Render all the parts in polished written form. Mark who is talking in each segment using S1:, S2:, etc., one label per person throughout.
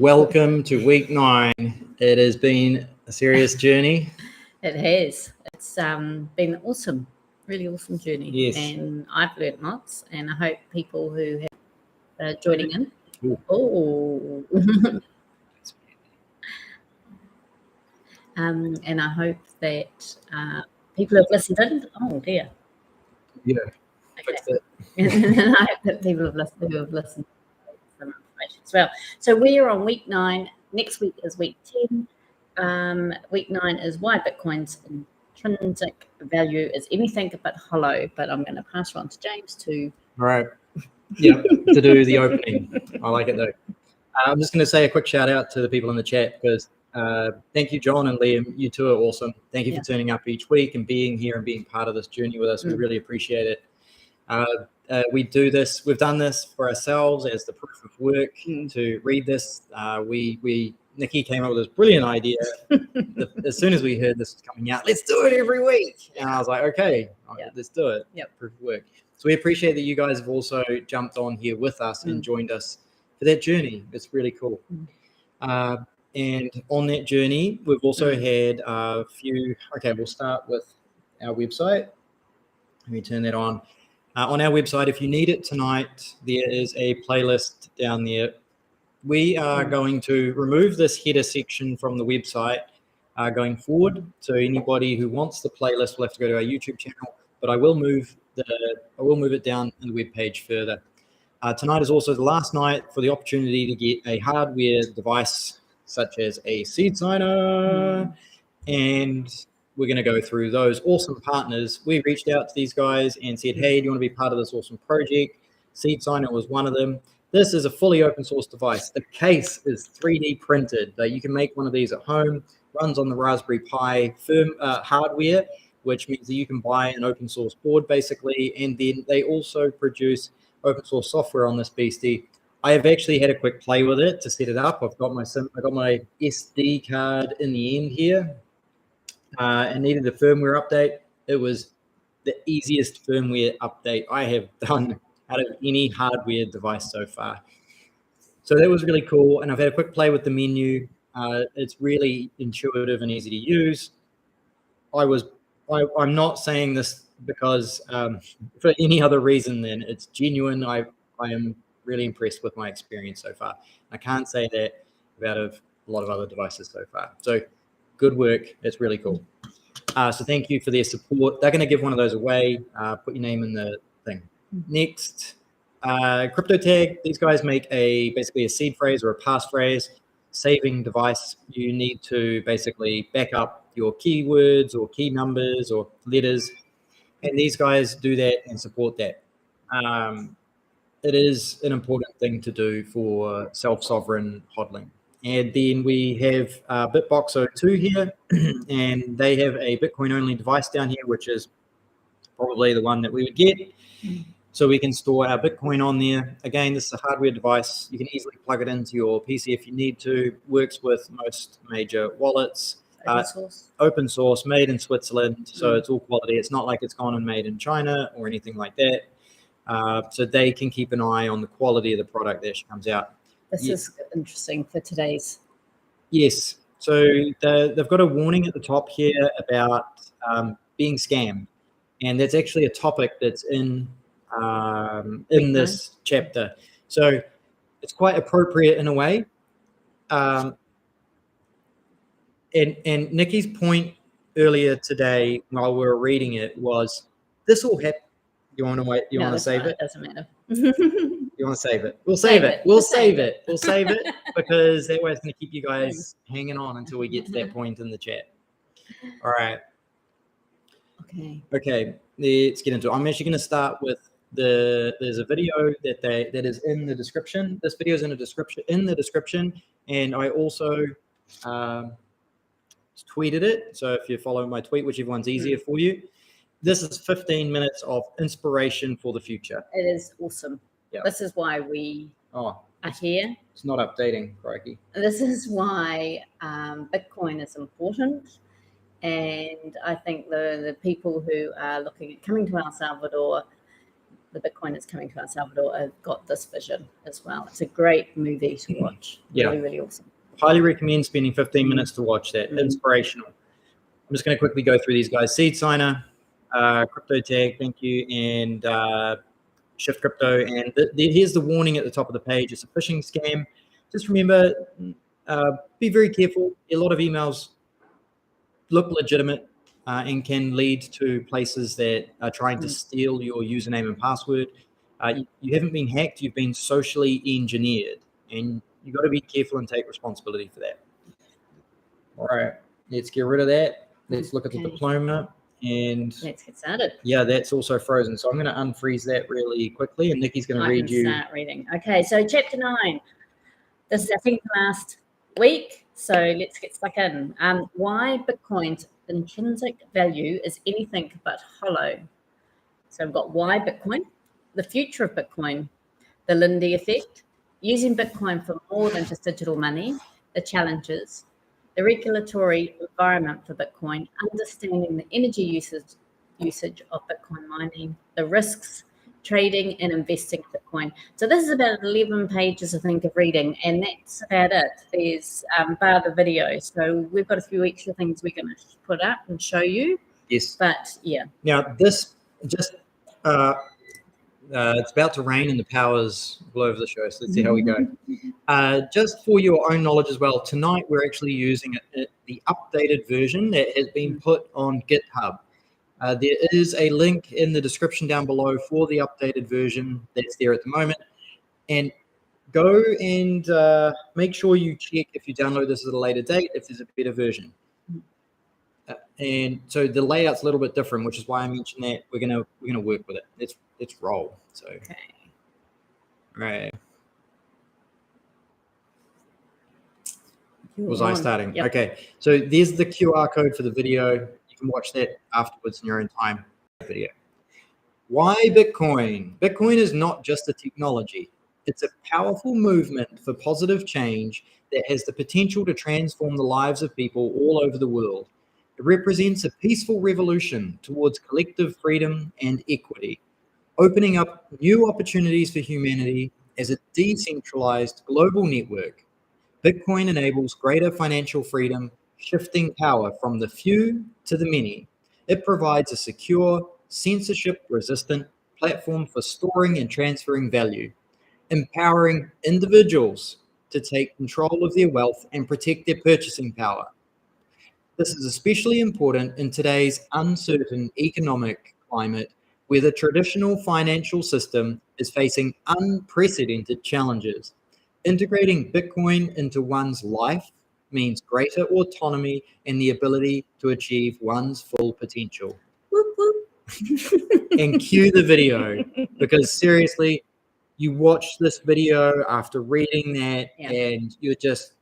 S1: Welcome to week 9. It has been a serious journey.
S2: It has. It's been awesome, really awesome journey.
S1: Yes.
S2: And I've learnt lots, and I hope people who have joining in.
S1: Ooh.
S2: Oh. And I hope that people have listened in. Oh dear.
S1: Yeah.
S2: Okay.
S1: Fix it.
S2: And I hope that people have listened some information as well. So we are on week 9. Next week is week 10. Week 9 is why Bitcoin's intrinsic value is anything but hollow. But I'm going to pass on to James to.
S1: All right. Yeah, to do the opening. I like it though. I'm just going to say a quick shout out to the people in the chat because thank you, John and Liam. You two are awesome. Thank you for turning up each week and being here and being part of this journey with us. We really appreciate it. We do this. We've done this for ourselves as the proof of work to read this. Nicki came up with this brilliant idea. As soon as we heard this was coming out, let's do it every week. And I was like, okay, let's do it.
S2: Yep.
S1: Proof of work. So we appreciate that you guys have also jumped on here with us and joined us for that journey. It's really cool. And on that journey, we've also had a few. Okay, we'll start with our website. Let me turn that on. On our website, if you need it tonight, there is a playlist down there. We are going to remove this header section from the website going forward. So anybody who wants the playlist will have to go to our YouTube channel, but I will move it down in the web page further. Tonight is also the last night for the opportunity to get a hardware device such as a seed signer, and we're going to go through those awesome partners. We reached out to these guys and said, hey, do you want to be part of this awesome project? Seed signer was one of them. This is a fully open source device. The case is 3D printed. You can make one of these at home, runs on the Raspberry Pi hardware, which means that you can buy an open source board basically, and then they also produce open source software on this beastie. I have actually had a quick play with it to set it up. I got my SD card in the end here. And needed a firmware update. It was the easiest firmware update I have done out of any hardware device so far. So that was really cool. And I've had a quick play with the menu. It's really intuitive and easy to use. I'm not saying this because for any other reason than it's genuine. I am really impressed with my experience so far. I can't say that about a lot of other devices so far. So good work. It's really cool. So thank you for their support. They're going to give one of those away. Put your name in the thing. Next, CryptoTag. These guys make basically a seed phrase or a passphrase saving device. You need to basically back up your keywords or key numbers or letters. And these guys do that and support that. It is an important thing to do for self-sovereign hodling. And then we have Bitbox02 here, and they have a Bitcoin-only device down here, which is probably the one that we would get. So we can store our Bitcoin on there. Again, this is a hardware device. You can easily plug it into your PC if you need to. Works with most major wallets. Open source, made in Switzerland. So it's all quality. It's not like it's gone and made in China or anything like that. So they can keep an eye on the quality of the product that actually comes out.
S2: This is interesting for today's.
S1: Yes. So they've got a warning at the top here about being scammed. And that's actually a topic that's in this chapter. So it's quite appropriate in a way. And Nicki's point earlier today while we were reading it was, this all happened. You want to wait? You want to save it?
S2: It doesn't matter.
S1: You want to save it? We'll save it. We'll save it. We'll save it because that way it's going to keep you guys hanging on until we get to that point in the chat. All right. Okay. Let's get into it. I'm actually going to start with there's a video that is in the description. This video is in the description, and I also tweeted it. So if you follow my tweet, whichever one's easier for you. This is 15 minutes of inspiration for the future.
S2: It is awesome. Yep. This is why we are here.
S1: It's not updating, crikey.
S2: This is why Bitcoin is important. And I think the people who are looking at coming to El Salvador, the Bitcoiners coming to El Salvador have got this vision as well. It's a great movie to watch.
S1: Yeah.
S2: Really, really awesome.
S1: Highly recommend spending 15 minutes to watch that. Inspirational. I'm just going to quickly go through these guys. Seed Signer, Crypto Tag, thank you, and Shift Crypto. And here's the warning at the top of the page. It's a phishing scam. Just remember, be very careful. A lot of emails look legitimate and can lead to places that are trying to steal your username and password. You haven't been hacked. You've been socially engineered. And you've got to be careful and take responsibility for that. All right. Let's get rid of that. Let's look at the diploma. And
S2: let's get started.
S1: Yeah, that's also frozen. So I'm going to unfreeze that really quickly, and Nicki's going to read you.
S2: Start reading. Okay, so chapter 9. This is, I think, the last week. So let's get stuck in. Why Bitcoin's intrinsic value is anything but hollow. So we've got why Bitcoin, the future of Bitcoin, the Lindy Effect, using Bitcoin for more than just digital money, the challenges, the regulatory environment for Bitcoin, understanding the energy usage of Bitcoin mining, the risks, trading and investing in Bitcoin. So this is about 11 pages, I think, of reading, and that's about it. There's bar the video. So we've got a few extra things we're going to put up and show you.
S1: Yes.
S2: But yeah.
S1: Now this just it's about to rain and the power's all over the show. So let's see how we go. Just for your own knowledge as well, tonight we're actually using the updated version that has been put on GitHub. There is a link in the description down below for the updated version that's there at the moment. And go and make sure you check if you download this at a later date, if there's a better version. And so the layout's a little bit different, which is why I mentioned that we're gonna work with it. Let's roll. So
S2: okay.
S1: Right.
S2: You're
S1: Was
S2: on.
S1: I starting?
S2: Yep.
S1: Okay. So there's the QR code for the video. You can watch that afterwards in your own time. Video. Why Bitcoin? Bitcoin is not just a technology. It's a powerful movement for positive change that has the potential to transform the lives of people all over the world. It represents a peaceful revolution towards collective freedom and equity, opening up new opportunities for humanity as a decentralized global network. Bitcoin enables greater financial freedom, shifting power from the few to the many. It provides a secure, censorship-resistant platform for storing and transferring value, empowering individuals to take control of their wealth and protect their purchasing power. This is especially important in today's uncertain economic climate, where the traditional financial system is facing unprecedented challenges. Integrating Bitcoin into one's life means greater autonomy and the ability to achieve one's full potential.
S2: Whoop, whoop.
S1: And cue the video, because seriously, you watch this video after reading that and you're just,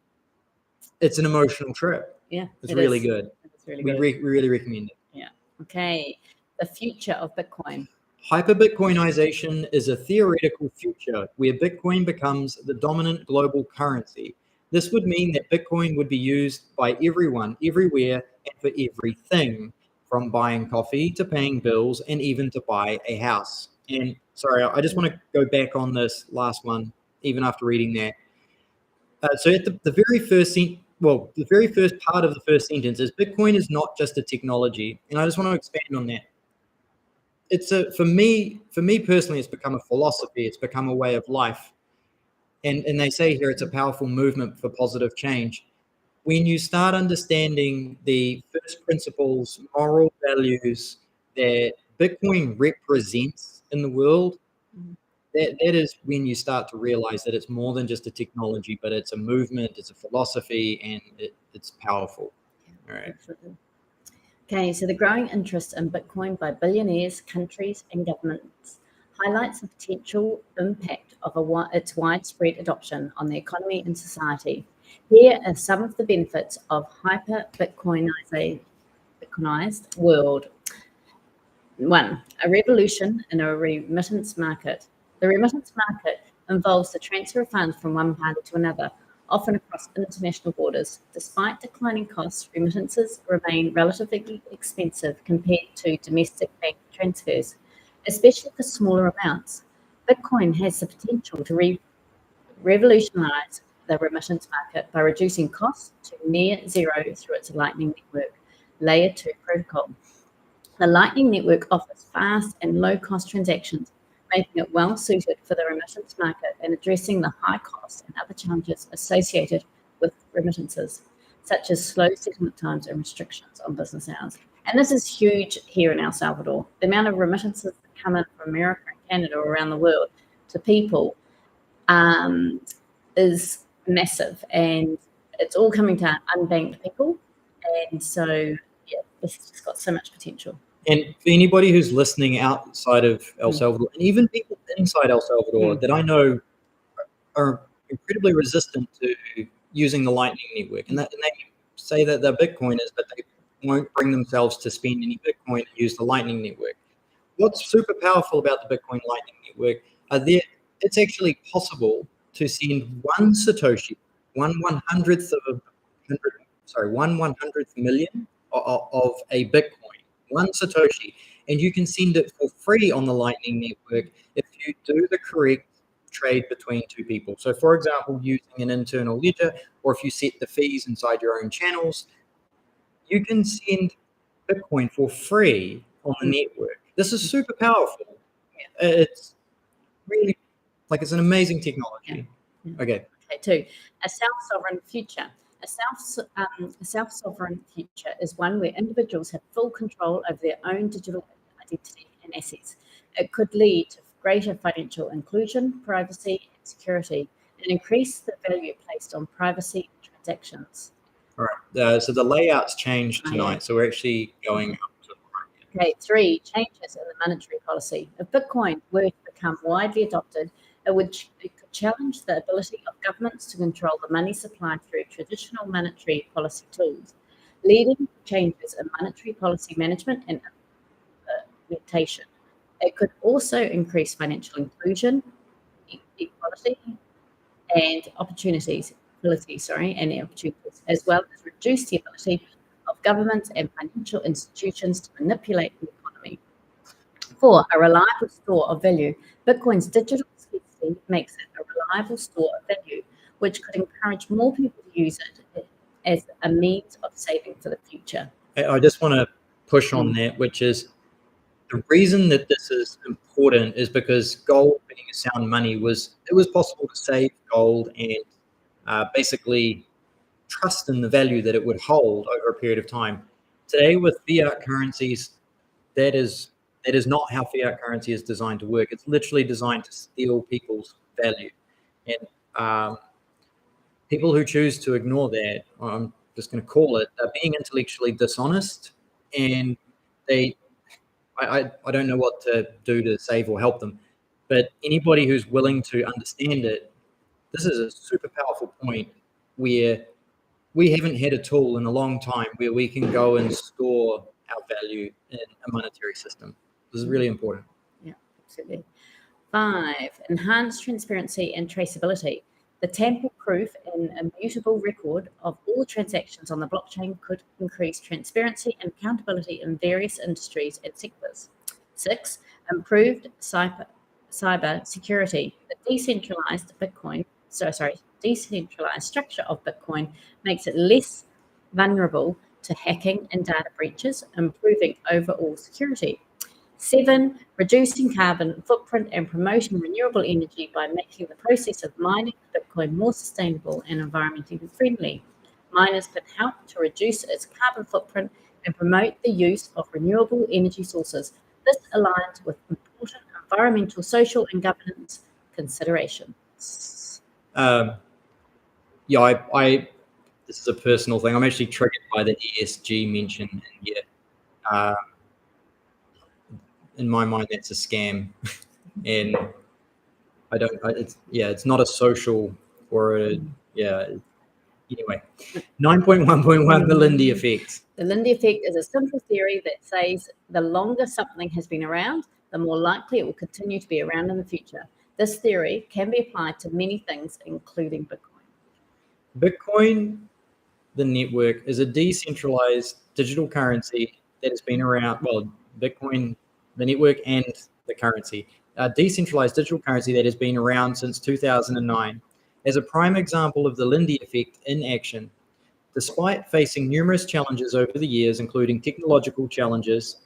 S1: it's an emotional trip.
S2: Yeah,
S1: it's really good.
S2: It's really
S1: good. We really recommend it.
S2: Yeah. Okay. The future of Bitcoin.
S1: Hyper-Bitcoinization is a theoretical future where Bitcoin becomes the dominant global currency. This would mean that Bitcoin would be used by everyone, everywhere, and for everything, from buying coffee to paying bills and even to buy a house. And sorry, I just want to go back on this last one, even after reading that. So at the very first the very first part of the first sentence is Bitcoin is not just a technology. And I just want to expand on that. It's for me personally, it's become a philosophy. It's become a way of life. And they say here it's a powerful movement for positive change. When you start understanding the first principles, moral values that Bitcoin represents in the world, that is when you start to realize that it's more than just a technology, but it's a movement, it's a philosophy, and it's powerful. All right.
S2: Absolutely. Okay, so the growing interest in Bitcoin by billionaires, countries, and governments highlights the potential impact of its widespread adoption on the economy and society. Here are some of the benefits of hyper-Bitcoinized world. 1, a revolution in a remittance market. The remittance market involves the transfer of funds from one party to another, often across international borders. Despite declining costs, remittances remain relatively expensive compared to domestic bank transfers. especially for smaller amounts. Bitcoin has the potential to revolutionize the remittance market by reducing costs to near zero through its Lightning Network Layer 2 protocol. The Lightning Network offers fast and low-cost transactions, making it well-suited for the remittance market and addressing the high costs and other challenges associated with remittances, such as slow settlement times and restrictions on business hours. And this is huge here in El Salvador. The amount of remittances that come in from America and Canada or around the world to people is massive, and it's all coming to unbanked people. And so, yeah, this has just got so much potential.
S1: And for anybody who's listening outside of El Salvador, and even people inside El Salvador that I know are incredibly resistant to using the Lightning Network, and they say that they're Bitcoiners, but they won't bring themselves to spend any Bitcoin and use the Lightning Network. What's super powerful about the Bitcoin Lightning Network it's actually possible to send one Satoshi, one one-hundredth million of a Bitcoin, one Satoshi, and you can send it for free on the Lightning Network if you do the correct trade between two people. So, for example, using an internal ledger, or if you set the fees inside your own channels, you can send Bitcoin for free on the network. This is super powerful. It's really it's an amazing technology. Okay.
S2: Two, a self-sovereign future. A self-sovereign future is one where individuals have full control over their own digital identity and assets. It could lead to greater financial inclusion, privacy, and security, and increase the value placed on privacy transactions.
S1: All right. So the layout's changed tonight. So we're actually going up to the right.
S2: Okay. 3, changes in the monetary policy. If Bitcoin were to become widely adopted, it could challenge the ability of governments to control the money supply through traditional monetary policy tools, leading to changes in monetary policy management and implementation. It could also increase financial inclusion, equality, and opportunities, as well as reduce the ability of governments and financial institutions to manipulate the economy. 4, a reliable store of value. Bitcoin's digital scarcity makes it a reliable store of value, which could encourage more people to use it as a means of saving for the future.
S1: I just want to push on that, which is the reason that this is important is because gold being a sound money it was possible to save gold and basically trust in the value that it would hold over a period of time. Today with fiat currencies, that is not how fiat currency is designed to work. It's literally designed to steal people's value. And people who choose to ignore that, I'm just going to call it, are being intellectually dishonest, and I don't know what to do to save or help them. But anybody who's willing to understand it, this is a super powerful point where we haven't had a tool in a long time where we can go and store our value in a monetary system. This is really important.
S2: Yeah, absolutely. 5, enhanced transparency and traceability. The tamper-proof and immutable record of all transactions on the blockchain could increase transparency and accountability in various industries and sectors. 6, improved cyber security. The decentralized structure of Bitcoin makes it less vulnerable to hacking and data breaches, improving overall security. 7, reducing carbon footprint and promoting renewable energy by making the process of mining Bitcoin more sustainable and environmentally friendly. Miners can help to reduce its carbon footprint and promote the use of renewable energy sources. This aligns with important environmental, social, and governance considerations.
S1: This is a personal thing. I'm actually triggered by the ESG mention in here. In my mind, that's a scam, and it's not a social or anyway. 9.1.1, the Lindy Effect.
S2: The Lindy Effect is a simple theory that says the longer something has been around, the more likely it will continue to be around in the future. This theory can be applied to many things, including Bitcoin.
S1: Bitcoin, the network, is a decentralized digital currency that has been around. Well, Bitcoin, the network, and the currency, a decentralized digital currency that has been around since 2009. As a prime example of the Lindy Effect in action, despite facing numerous challenges over the years, including technological challenges,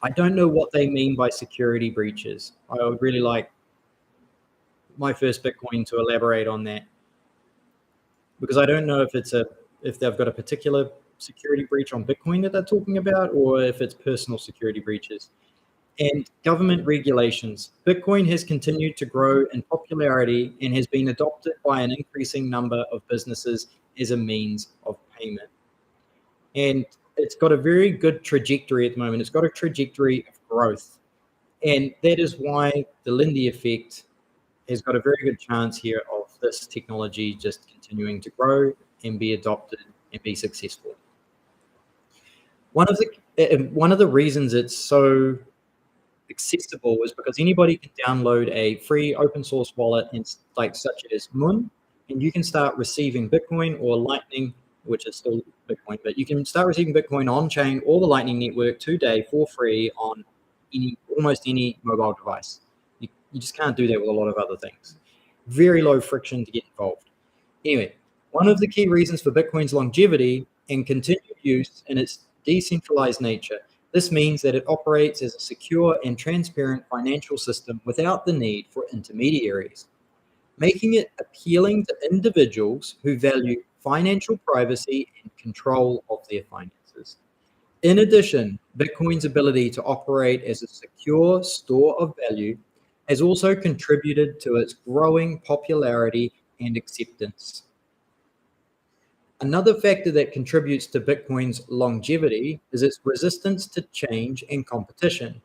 S1: I don't know what they mean by security breaches. I would really like my first Bitcoin to elaborate on that, because I don't know if they've got a particular security breach on Bitcoin that they're talking about, or if it's personal security breaches. And government regulations. Bitcoin has continued to grow in popularity and has been adopted by an increasing number of businesses as a means of payment. And it's got a very good trajectory at the moment. It's got a trajectory of growth. And that is why the Lindy Effect has got a very good chance here of this technology just continuing to grow and be adopted and be successful. One of the reasons it's so accessible is because anybody can download a free open source wallet, such as Moon, and you can start receiving Bitcoin or Lightning, which is still Bitcoin, but you can start receiving Bitcoin on chain or the Lightning network today for free on almost any mobile device. You just can't do that with a lot of other things. Very low friction to get involved. Anyway, one of the key reasons for Bitcoin's longevity and continued use in its decentralized nature. This means that it operates as a secure and transparent financial system without the need for intermediaries, making it appealing to individuals who value financial privacy and control of their finances. In addition, Bitcoin's ability to operate as a secure store of value has also contributed to its growing popularity and acceptance. Another factor that contributes to Bitcoin's longevity is its resistance to change and competition.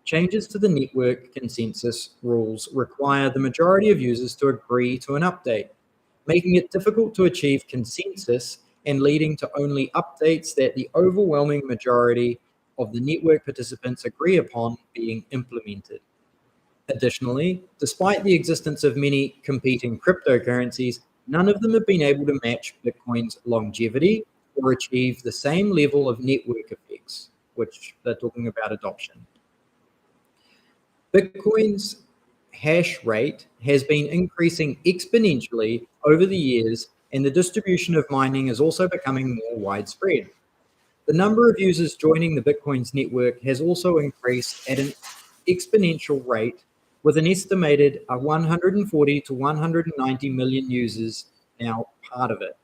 S1: Changes to the network consensus rules require the majority of users to agree to an update, making it difficult to achieve consensus and leading to only updates that the overwhelming majority of the network participants agree upon being implemented. Additionally, despite the existence of many competing cryptocurrencies, none of them have been able to match Bitcoin's longevity or achieve the same level of network effects, which they're talking about adoption. Bitcoin's hash rate has been increasing exponentially over the years, and the distribution of mining is also becoming more widespread. The number of users joining the Bitcoin's network has also increased at an exponential rate, with an estimated 140 to 190 million users now part of it.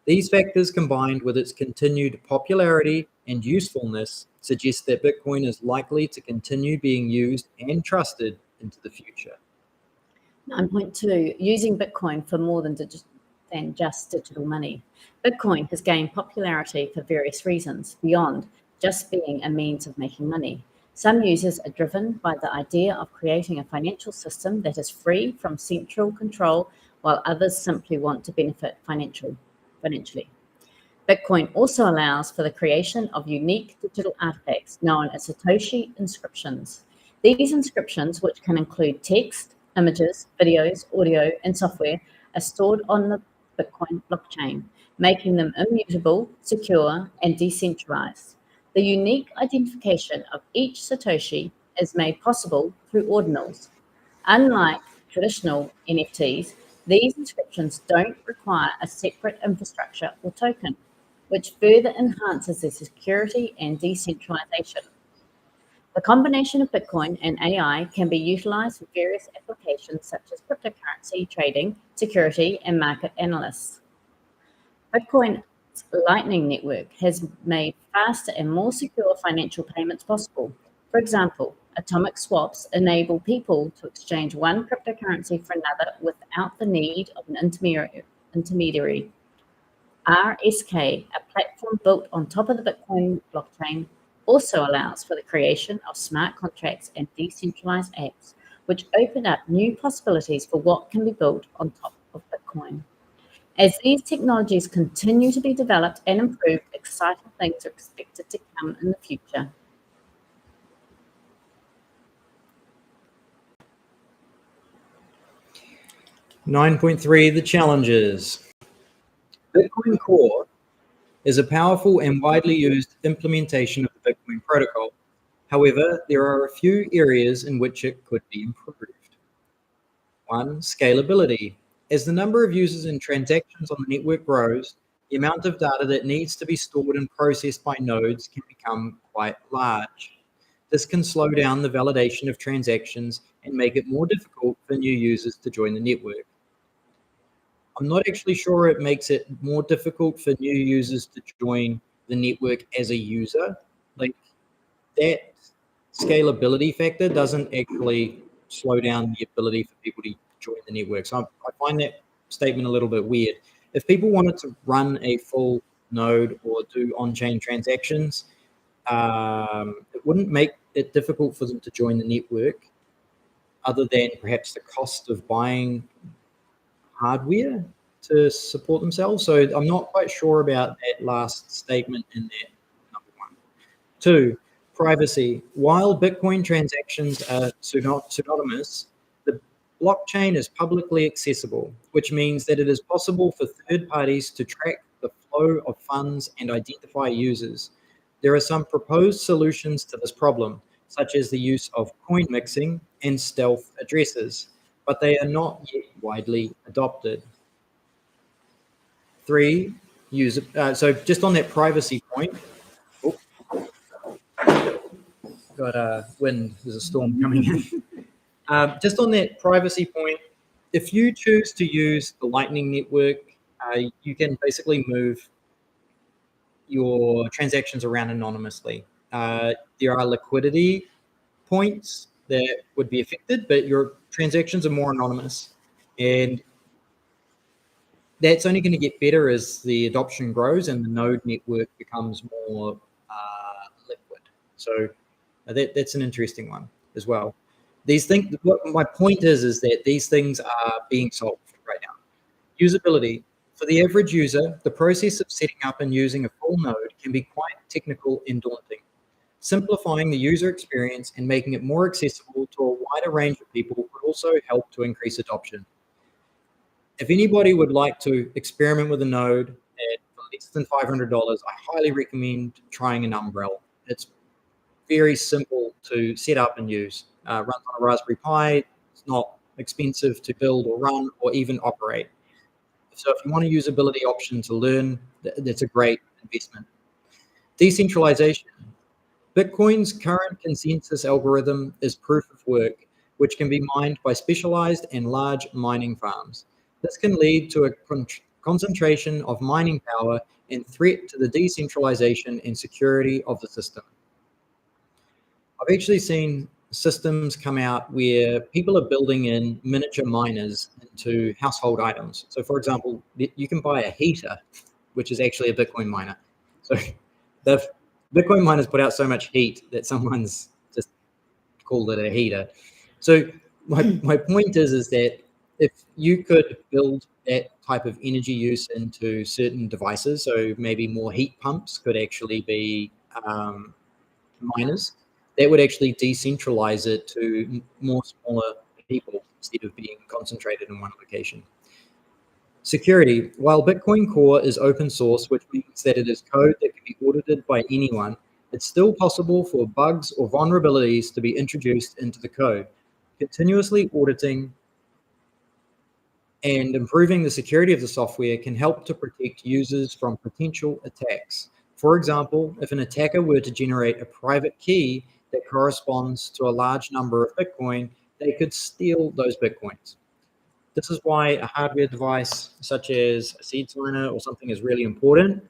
S1: These factors, combined with its continued popularity and usefulness, suggest that Bitcoin is likely to continue being used and trusted into the future.
S2: 9.2, using Bitcoin for more than just digital money. Bitcoin has gained popularity for various reasons, beyond just being a means of making money. Some users are driven by the idea of creating a financial system that is free from central control, while others simply want to benefit financially. Bitcoin also allows for the creation of unique digital artifacts known as Satoshi Inscriptions. These inscriptions, which can include text, images, videos, audio, and software, are stored on the Bitcoin blockchain, making them immutable, secure, and decentralized. The unique identification of each Satoshi is made possible through ordinals. Unlike traditional NFTs, these inscriptions don't require a separate infrastructure or token, which further enhances their security and decentralization. The combination of Bitcoin and AI can be utilized for various applications such as cryptocurrency trading, security, and market analysts. Bitcoin's Lightning Network has made faster and more secure financial payments possible. For example, atomic swaps enable people to exchange one cryptocurrency for another without the need of an intermediary. RSK, a platform built on top of the Bitcoin blockchain, also allows for the creation of smart contracts and decentralized apps, which open up new possibilities for what can be built on top of Bitcoin. As these technologies continue to be developed and improved, exciting things are expected to come in the future.
S1: .3, the challenges. Bitcoin Core is a powerful and widely used implementation of the Bitcoin protocol. However, there are a few areas in which it could be improved. 1, scalability. As the number of users and transactions on the network grows, the amount of data that needs to be stored and processed by nodes can become quite large. This can slow down the validation of transactions and make it more difficult for new users to join the network. I'm not actually sure it makes it more difficult for new users to join the network as a user. Like, that scalability factor doesn't actually slow down the ability for people to join the network. So I find that statement a little bit weird. If people wanted to run a full node or do on-chain transactions, it wouldn't make it difficult for them to join the network, other than perhaps the cost of buying hardware to support themselves. So I'm not quite sure about that last statement in that number 1. 2, privacy. While Bitcoin transactions are pseudonymous, the blockchain is publicly accessible, which means that it is possible for third parties to track the flow of funds and identify users. There are some proposed solutions to this problem, such as the use of coin mixing and stealth addresses, but they are not yet widely adopted. 3, so just on that privacy point, got a wind, there's a storm coming in. Just on that privacy point, if you choose to use the Lightning Network, you can basically move your transactions around anonymously. There are liquidity points that would be affected, but your transactions are more anonymous. And that's only going to get better as the adoption grows and the node network becomes more liquid. So that's an interesting one as well. These things, what my point is that these things are being solved right now. Usability. For the average user, the process of setting up and using a full node can be quite technical and daunting. Simplifying the user experience and making it more accessible to a wider range of people would also help to increase adoption. If anybody would like to experiment with a node at less than $500, I highly recommend trying an Umbrella. It's very simple to set up and use. Runs on a Raspberry Pi. It's not expensive to build or run or even operate. So if you want a usability option to learn, that's a great investment. Decentralization. Bitcoin's current consensus algorithm is proof of work, which can be mined by specialized and large mining farms. This can lead to a concentration of mining power and threat to the decentralization and security of the system. I've actually seen systems come out where people are building in miniature miners into household items. So for example, you can buy a heater, which is actually a Bitcoin miner. So the Bitcoin miners put out so much heat that someone's just called it a heater. So my point is that if you could build that type of energy use into certain devices, so maybe more heat pumps could actually be miners, that would actually decentralize it to more smaller people instead of being concentrated in one location. Security. While Bitcoin Core is open source, which means that it is code that can be audited by anyone, it's still possible for bugs or vulnerabilities to be introduced into the code. Continuously auditing and improving the security of the software can help to protect users from potential attacks. For example, if an attacker were to generate a private key that corresponds to a large number of Bitcoin, they could steal those Bitcoins. This is why a hardware device such as a seed signer or something is really important,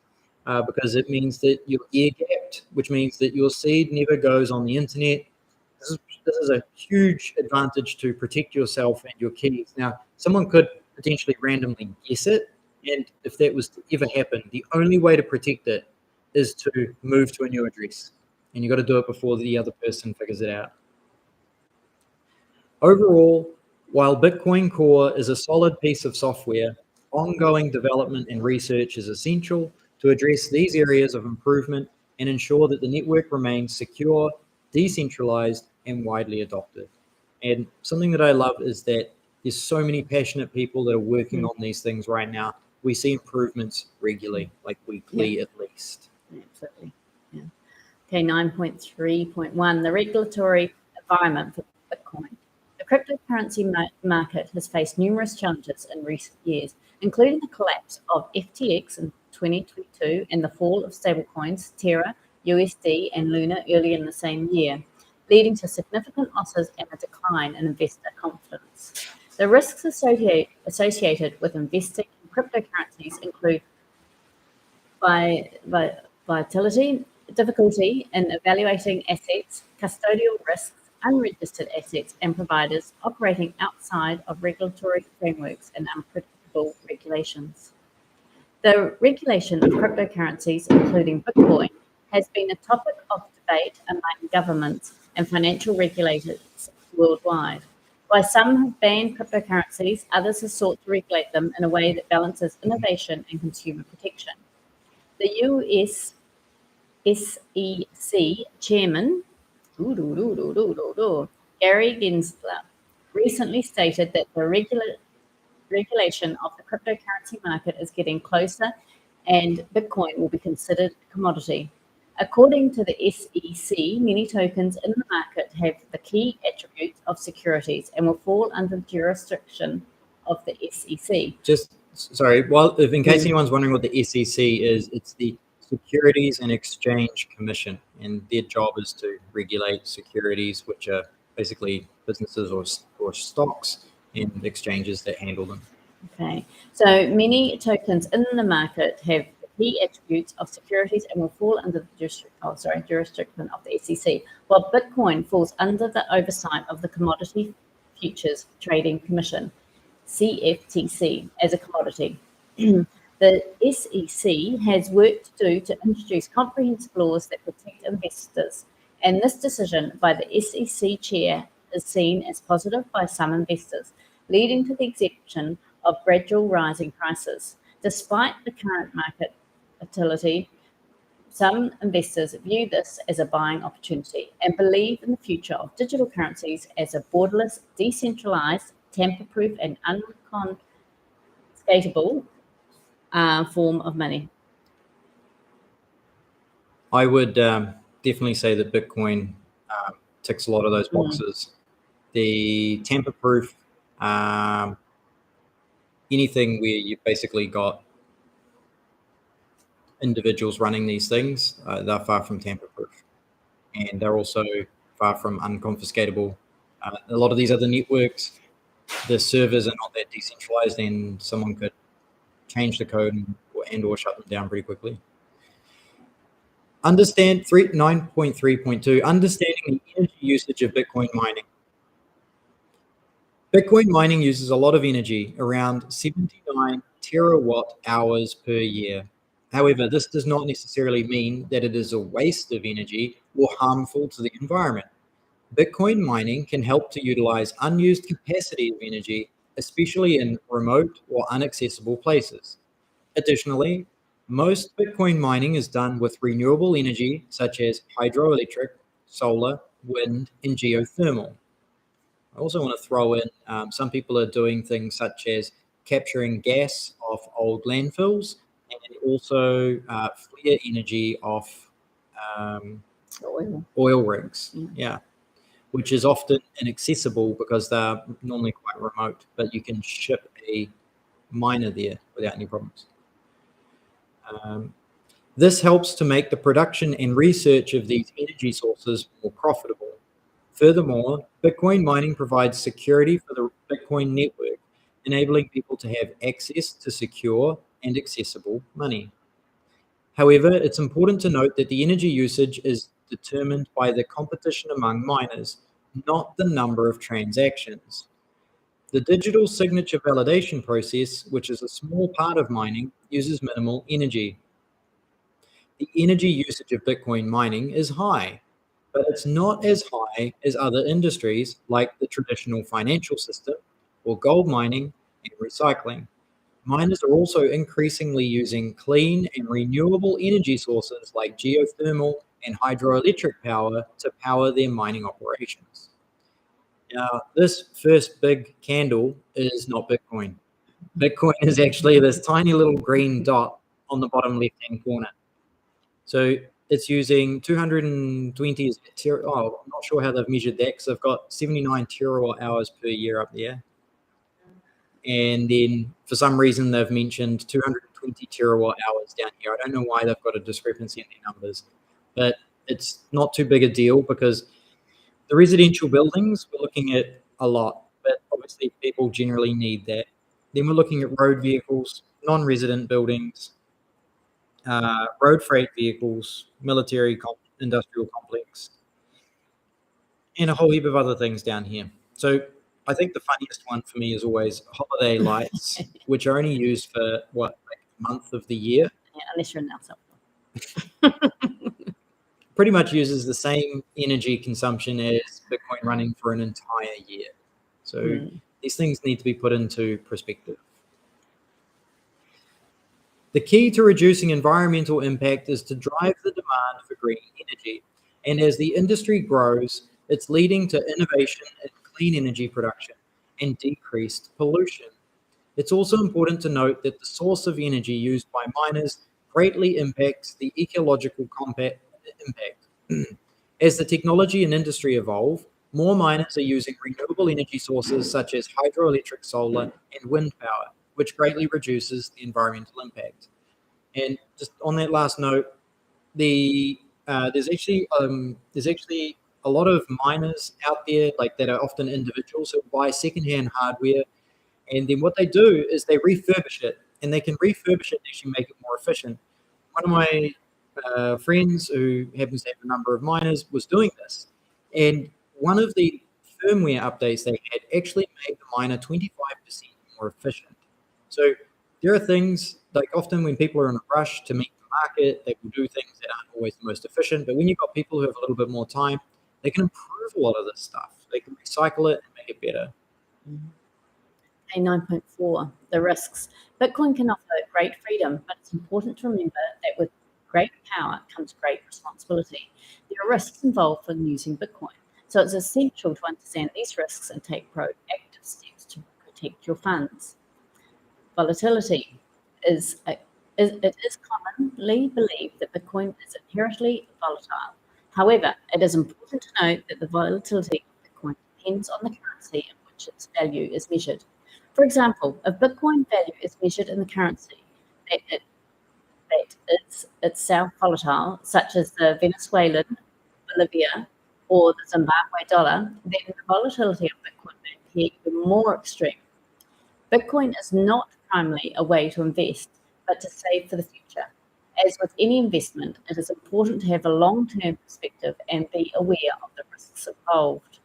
S1: because it means that you're air-gapped, which means that your seed never goes on the internet. This is a huge advantage to protect yourself and your keys. Now, someone could potentially randomly guess it, and if that was to ever happen, the only way to protect it is to move to a new address, and you've got to do it before the other person figures it out. Overall, while Bitcoin Core is a solid piece of software, ongoing development and research is essential to address these areas of improvement and ensure that the network remains secure, decentralized, and widely adopted. And something that I love is that there's so many passionate people that are working on these things right now. We see improvements regularly, like weekly at least.
S2: Absolutely. Yeah. Okay, 9.3.1, the regulatory environment for Bitcoin. The cryptocurrency market has faced numerous challenges in recent years, including the collapse of FTX in 2022 and the fall of stablecoins Terra, USD, and Luna early in the same year, leading to significant losses and a decline in investor confidence. The risks associated with investing in cryptocurrencies include volatility, difficulty in evaluating assets, custodial risks, unregistered assets, and providers operating outside of regulatory frameworks and unpredictable regulations. The regulation of cryptocurrencies, including Bitcoin, has been a topic of debate among governments and financial regulators worldwide. While some have banned cryptocurrencies, others have sought to regulate them in a way that balances innovation and consumer protection. The US SEC chairman, Gary Gensler, recently stated that the regulation of the cryptocurrency market is getting closer and Bitcoin will be considered a commodity. According to the SEC, many tokens in the market have the key attributes of securities and will fall under the jurisdiction of the SEC.
S1: In case anyone's wondering what the SEC is, it's the Securities and Exchange Commission, and their job is to regulate securities, which are basically businesses or stocks and exchanges that handle them.
S2: Okay, so many tokens in the market have the key attributes of securities and will fall under the jurisdiction of the SEC, while Bitcoin falls under the oversight of the Commodity Futures Trading Commission, CFTC, as a commodity. The SEC has work to do to introduce comprehensive laws that protect investors, and this decision by the SEC chair is seen as positive by some investors, leading to the exemption of gradual rising prices. Despite the current market volatility, some investors view this as a buying opportunity and believe in the future of digital currencies as a borderless, decentralized, tamper-proof, and unconfiscatable form of money.
S1: I would definitely say that Bitcoin ticks a lot of those boxes. The tamper-proof, anything where you've basically got individuals running these things, they're far from tamper-proof. And they're also far from unconfiscatable. A lot of these other networks, the servers are not that decentralized, and someone could change the code and or shut them down pretty quickly. 9.3.2, understanding the energy usage of Bitcoin mining. Bitcoin mining uses a lot of energy, around 79 terawatt hours per year. However, this does not necessarily mean that it is a waste of energy or harmful to the environment. Bitcoin mining can help to utilize unused capacity of energy, especially in remote or inaccessible places. Additionally, most Bitcoin mining is done with renewable energy such as hydroelectric, solar, wind, and geothermal. I also want to throw in some people are doing things such as capturing gas off old landfills and also flare energy off oil rigs. Yeah. Which is often inaccessible because they're normally quite remote, but you can ship a miner there without any problems. This helps to make the production and research of these energy sources more profitable. Furthermore, Bitcoin mining provides security for the Bitcoin network, enabling people to have access to secure and accessible money. However, it's important to note that the energy usage is determined by the competition among miners, not the number of transactions. The digital signature validation process, which is a small part of mining, uses minimal energy. The energy usage of Bitcoin mining is high, but it's not as high as other industries like the traditional financial system or gold mining and recycling. Miners are also increasingly using clean and renewable energy sources like geothermal and hydroelectric power to power their mining operations. Now, this first big candle is not Bitcoin. Bitcoin is actually this tiny little green dot on the bottom left-hand corner. So it's using 220. I'm not sure how they've measured that because they've got 79 terawatt hours per year up there. And then for some reason they've mentioned 220 terawatt hours down here. I don't know why they've got a discrepancy in their numbers, but it's not too big a deal because the residential buildings, we're looking at a lot, but obviously people generally need that. Then we're looking at road vehicles, non-resident buildings, road freight vehicles, military industrial complex, and a whole heap of other things down here. So I think the funniest one for me is always holiday lights, which are only used for like a month of the year.
S2: Yeah, unless you're in El Salvador.
S1: Pretty much uses the same energy consumption as Bitcoin running for an entire year. So these things need to be put into perspective. The key to reducing environmental impact is to drive the demand for green energy. And as the industry grows, it's leading to innovation in clean energy production and decreased pollution. It's also important to note that the source of energy used by miners greatly impacts the ecological impact. As the technology and industry evolve, more miners are using renewable energy sources such as hydroelectric, solar, and wind power, which greatly reduces the environmental impact. And just on that last note, there's actually a lot of miners out there like that are often individuals who buy secondhand hardware, and then what they do is they refurbish it, and they can refurbish it and actually make it more efficient. One of my friends who happens to have a number of miners was doing this, and one of the firmware updates they had actually made the miner 25% more efficient. So there are things like often when people are in a rush to meet the market, they will do things that aren't always the most efficient. But when you've got people who have a little bit more time, they can improve a lot of this stuff. They can recycle it and make it better.
S2: Okay, 9.4, the risks. Bitcoin can offer great freedom, but it's important to remember that with great power comes great responsibility. There are risks involved in using Bitcoin, so it's essential to understand these risks and take proactive steps to protect your funds. Volatility it is commonly believed that Bitcoin is inherently volatile. However, it is important to note that the volatility of Bitcoin depends on the currency in which its value is measured. For example, if Bitcoin value is measured in the currency that is itself volatile, such as the Venezuelan bolivia or the Zimbabwe dollar, then the volatility of Bitcoin may appear even more extreme. Bitcoin is not primarily a way to invest, but to save for the future. As with any investment, it is important to have a long-term perspective and be aware of the risks involved.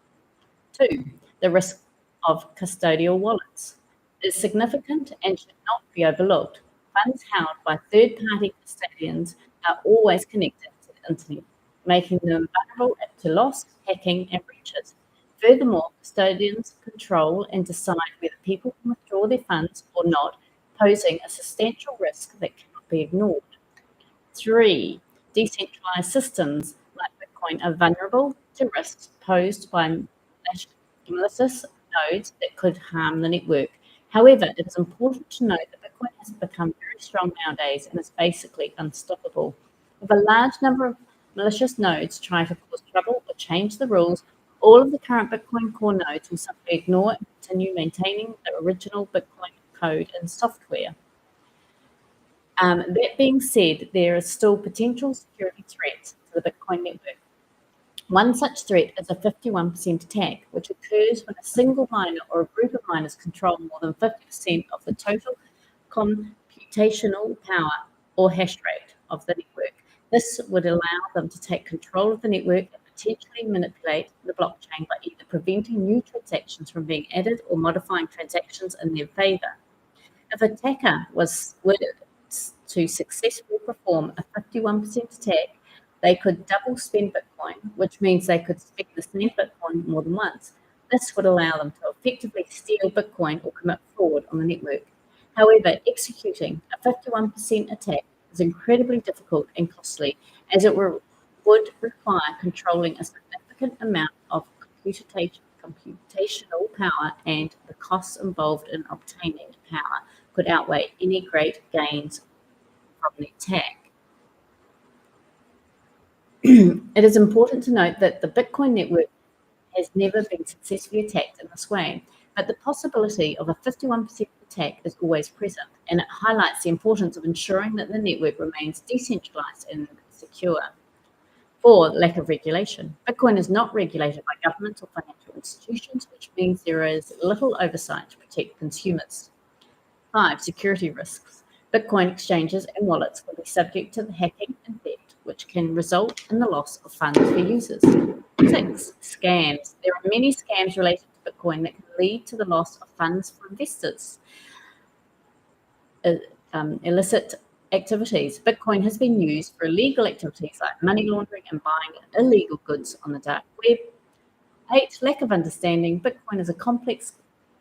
S2: 2, the risk of custodial wallets is significant and should not be overlooked. Funds held by third-party custodians are always connected to the internet, making them vulnerable to loss, hacking, and breaches. Furthermore, custodians control and decide whether people can withdraw their funds or not, posing a substantial risk that cannot be ignored. 3, decentralized systems like Bitcoin are vulnerable to risks posed by malicious nodes that could harm the network. However, it is important to note that Bitcoin has become very strong nowadays and is basically unstoppable. If a large number of malicious nodes try to cause trouble or change the rules, all of the current Bitcoin core nodes will simply ignore and continue maintaining the original Bitcoin code and software. That being said, there are still potential security threats to the Bitcoin network. One such threat is a 51% attack, which occurs when a single miner or a group of miners control more than 50% of the total computational power or hash rate of the network. This would allow them to take control of the network and potentially manipulate the blockchain by either preventing new transactions from being added or modifying transactions in their favor. If an attacker were to successfully perform a 51% attack, they could double spend Bitcoin, which means they could spend the same Bitcoin more than once. This would allow them to effectively steal Bitcoin or commit fraud on the network. However, executing a 51% attack is incredibly difficult and costly, as it would require controlling a significant amount of computational power, and the costs involved in obtaining power could outweigh any great gains from the attack. It is important to note that the Bitcoin network has never been successfully attacked in this way, but the possibility of a 51% attack is always present, and it highlights the importance of ensuring that the network remains decentralized and secure. 4, lack of regulation. Bitcoin is not regulated by governments or financial institutions, which means there is little oversight to protect consumers. 5, security risks. Bitcoin exchanges and wallets will be subject to the hacking and theft, which can result in the loss of funds for users. 6, scams. There are many scams related to Bitcoin that can lead to the loss of funds for investors. Illicit activities. Bitcoin has been used for illegal activities like money laundering and buying illegal goods on the dark web. 8, lack of understanding. Bitcoin is complex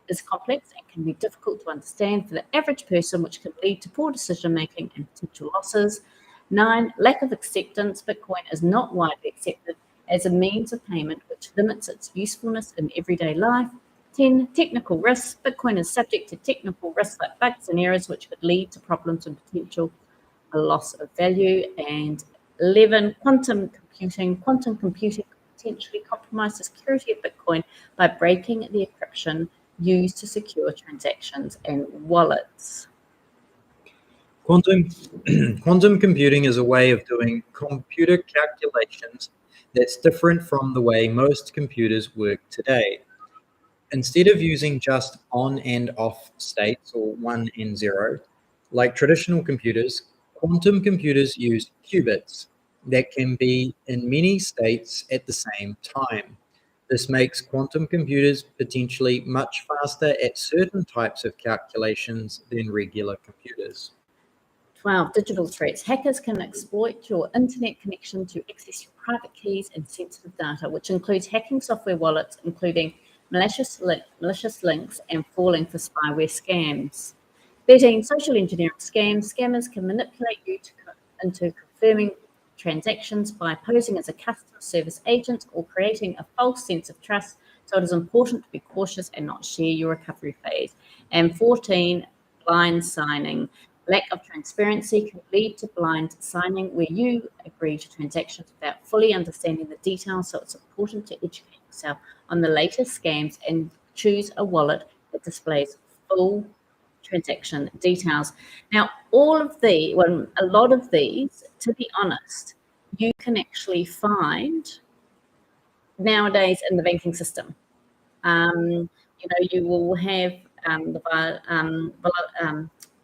S2: and can be difficult to understand for the average person, which can lead to poor decision making and potential losses. 9, lack of acceptance. Bitcoin is not widely accepted as a means of payment, which limits its usefulness in everyday life. 10, technical risks. Bitcoin is subject to technical risks like bugs and errors, which could lead to problems and potential loss of value. And 11, quantum computing. Quantum computing could potentially compromise the security of Bitcoin by breaking the encryption used to secure transactions and wallets.
S1: Quantum computing is a way of doing computer calculations that's different from the way most computers work today. Instead of using just on and off states or 1 and 0, like traditional computers, quantum computers use qubits that can be in many states at the same time. This makes quantum computers potentially much faster at certain types of calculations than regular computers.
S2: 12, digital threats. Hackers can exploit your internet connection to access your private keys and sensitive data, which includes hacking software wallets, including malicious links, and falling for spyware scams. 13, social engineering scams. Scammers can manipulate you into confirming transactions by posing as a customer service agent or creating a false sense of trust. So it is important to be cautious and not share your recovery phase. And 14, blind signing. Lack of transparency can lead to blind signing, where you agree to transactions without fully understanding the details. So it's important to educate yourself on the latest scams and choose a wallet that displays full transaction details. Now, a lot of these, to be honest, you can actually find nowadays in the banking system. You will have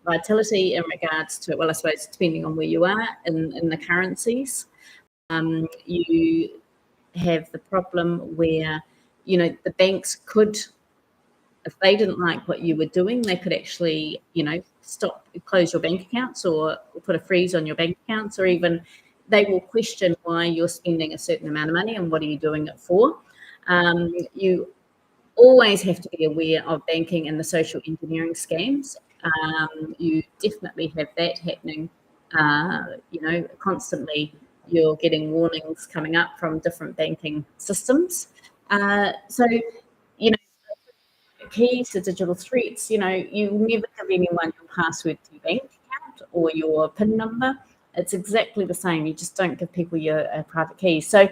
S2: volatility in regards to, well, I suppose depending on where you are in the currencies. You have the problem where, the banks could, if they didn't like what you were doing, they could actually, close your bank accounts or put a freeze on your bank accounts, or even they will question why you're spending a certain amount of money and what are you doing it for. You always have to be aware of banking and the social engineering scams. You definitely have that happening, constantly. You're getting warnings coming up from different banking systems. Keys to digital threats, you never give anyone your password to your bank account or your PIN number. It's exactly the same. You just don't give people your private keys. So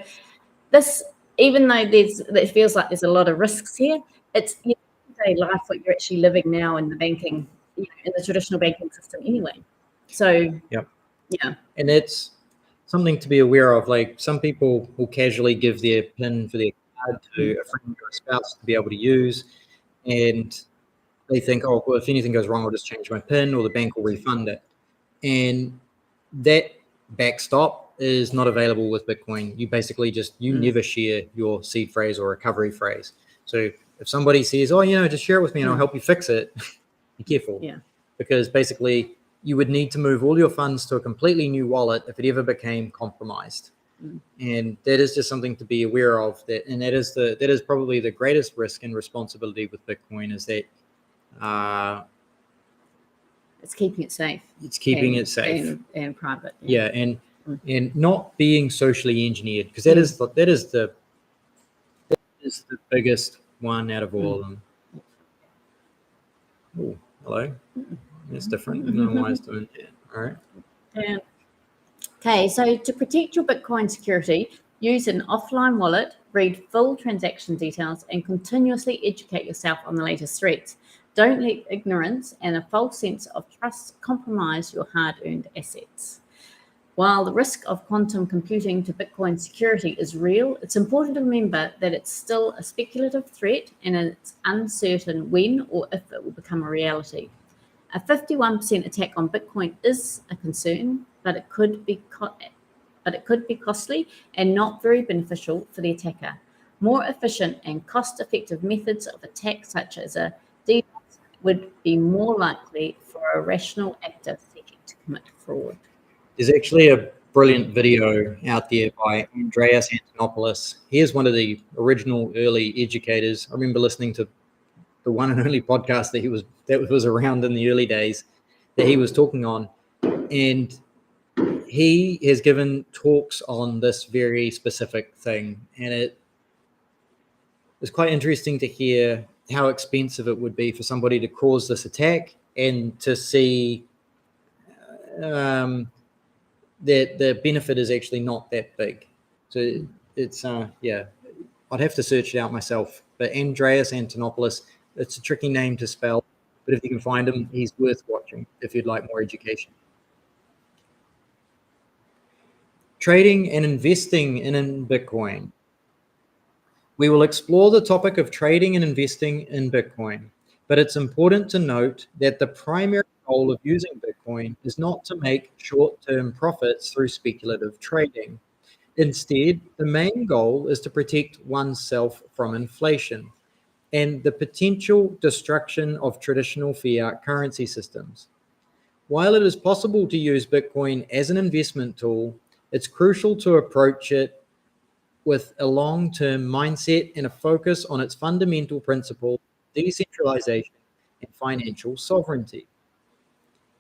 S2: this, even though it feels like there's a lot of risks here, it's everyday life what you're actually living now in the banking, in the traditional banking system anyway. So
S1: yep.
S2: Yeah.
S1: And it's something to be aware of. Like, some people will casually give their PIN for their card to a friend or a spouse to be able to use, and they think, oh, well, if anything goes wrong, I'll just change my PIN or the bank will refund it. And that backstop is not available with Bitcoin. You basically never share your seed phrase or recovery phrase. So if somebody says, oh, just share it with me and I'll help you fix it, be careful.
S2: Yeah.
S1: Because basically you would need to move all your funds to a completely new wallet if it ever became compromised. And that is just something to be aware of. That is probably the greatest risk and responsibility with Bitcoin, is that
S2: it's keeping it safe.
S1: It's keeping it safe
S2: and private.
S1: Yeah, and not being socially engineered, because that is the biggest one out of all of them. Oh, hello. That's different. I don't know why it's doing that. All right.
S2: Okay, so to protect your Bitcoin security, use an offline wallet, read full transaction details, and continuously educate yourself on the latest threats. Don't let ignorance and a false sense of trust compromise your hard-earned assets. While the risk of quantum computing to Bitcoin security is real, it's important to remember that it's still a speculative threat and it's uncertain when or if it will become a reality. A 51% attack on Bitcoin is a concern, but it could be costly and not very beneficial for the attacker. More efficient and cost-effective methods of attack, such as a DDoS, would be more likely for a rational actor seeking to commit fraud.
S1: There's actually a brilliant video out there by Andreas Antonopoulos. He is one of the original early educators. I remember listening to the one and only podcast that was around in the early days that he was talking on. And he has given talks on this very specific thing. And it was quite interesting to hear how expensive it would be for somebody to cause this attack and to see that the benefit is actually not that big. So it's, I'd have to search it out myself. But Andreas Antonopoulos, it's a tricky name to spell, but if you can find him, he's worth watching if you'd like more education. Trading and investing in Bitcoin. We will explore the topic of trading and investing in Bitcoin, but it's important to note that the primary goal of using Bitcoin is not to make short-term profits through speculative trading. Instead, the main goal is to protect oneself from inflation and the potential destruction of traditional fiat currency systems. While it is possible to use Bitcoin as an investment tool, it's crucial to approach it with a long-term mindset and a focus on its fundamental principle, decentralization and financial sovereignty.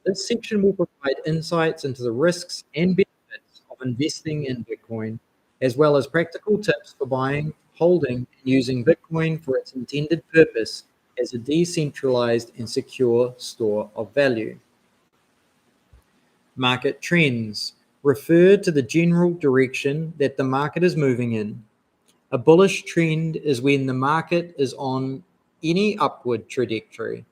S1: This section will provide insights into the risks and benefits of investing in Bitcoin, as well as practical tips for buying, holding, and using Bitcoin for its intended purpose as a decentralized and secure store of value. Market trends refer to the general direction that the market is moving in. A bullish trend is when the market is on any upward trajectory,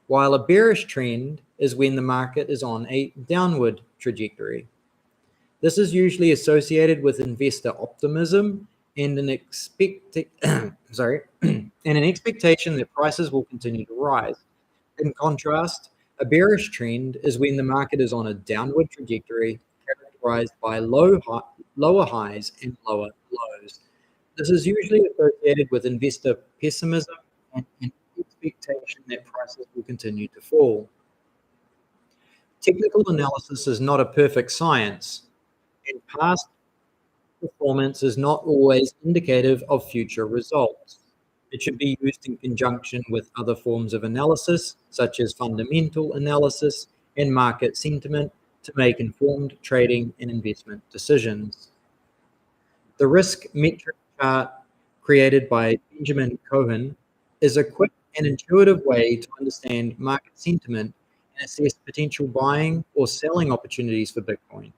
S1: while a bearish trend is when the market is on a downward trajectory. This is usually associated with investor optimism and an expectation that prices will continue to rise. In contrast, a bearish trend is when the market is on a downward trajectory characterized by lower highs and lower lows. This is usually associated with investor pessimism and an expectation that prices will continue to fall. Technical analysis is not a perfect science, and past performance is not always indicative of future results. It should be used in conjunction with other forms of analysis, such as fundamental analysis and market sentiment, to make informed trading and investment decisions. The risk metric chart created by Benjamin Cohen is a quick and intuitive way to understand market sentiment and assess potential buying or selling opportunities for Bitcoin.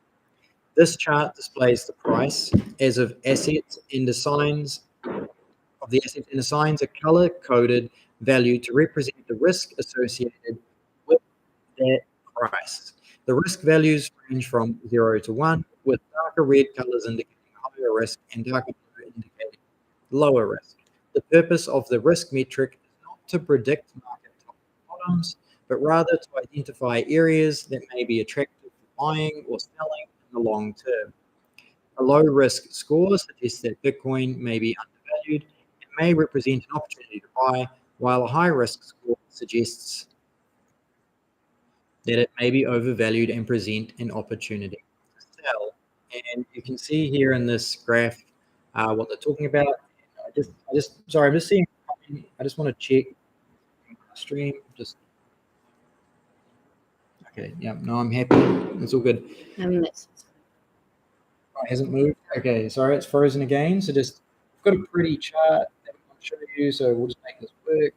S1: This chart displays the price as of assets and assigns a color-coded value to represent the risk associated with that price. The risk values range from 0 to 1, with darker red colors indicating higher risk and darker blue indicating lower risk. The purpose of the risk metric is not to predict market top and bottoms, but rather to identify areas that may be attractive for buying or selling in the long term. A low risk score suggests that Bitcoin may be undervalued and may represent an opportunity to buy, while a high risk score suggests that it may be overvalued and present an opportunity to sell. And you can see here in this graph what they're talking about. I'm just seeing. I just want to check stream. Okay. Yeah. No, I'm happy. It's all good. Oh, it hasn't moved. Okay. Sorry, it's frozen again. So I've got a pretty chart that I want to show you. So we'll just make this work.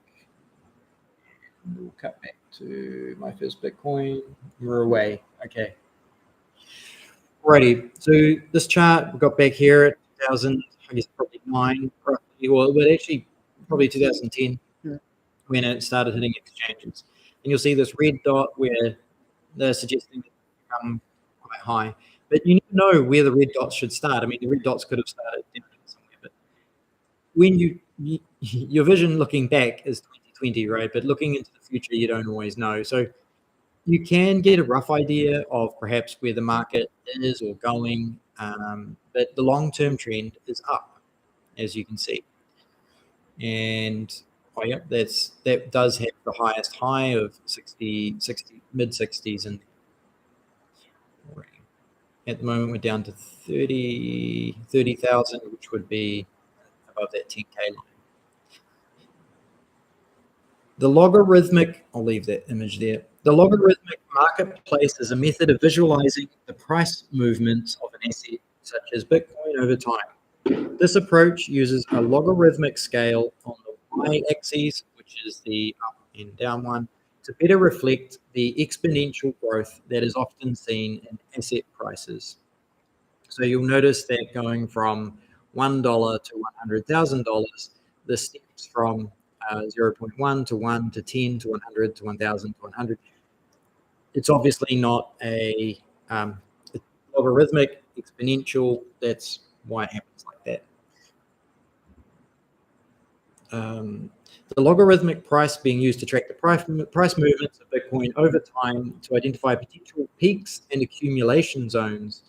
S1: We'll cut back to my first Bitcoin. We're away. Okay. Alrighty, so this chart we got back here at 2000, I guess probably 9, roughly, but actually probably 2010 when it started hitting exchanges. And you'll see this red dot where they're suggesting it become quite high. But you need to know where the red dots should start. I mean, the red dots could have started down somewhere, but when your vision looking back is 2020, right? But looking into the future, you don't always know. So you can get a rough idea of perhaps where the market is or going, but the long-term trend is up, as you can see. And oh yeah, that does have the highest high of 60 mid 60s, and at the moment we're down to 30,000, which would be above that 10K line. The logarithmic, I'll leave that image there. The logarithmic marketplace is a method of visualizing the price movements of an asset such as Bitcoin over time. This approach uses a logarithmic scale on the y-axis, which is the up and down one, to better reflect the exponential growth that is often seen in asset prices. So you'll notice that going from $1 to $100,000, the steps from 0.1 to 1 to 10 to 100 to 1,000 to 100. It's obviously not a logarithmic exponential. That's why it happens like that. The logarithmic price being used to track the price movements of Bitcoin over time to identify potential peaks and accumulation zones.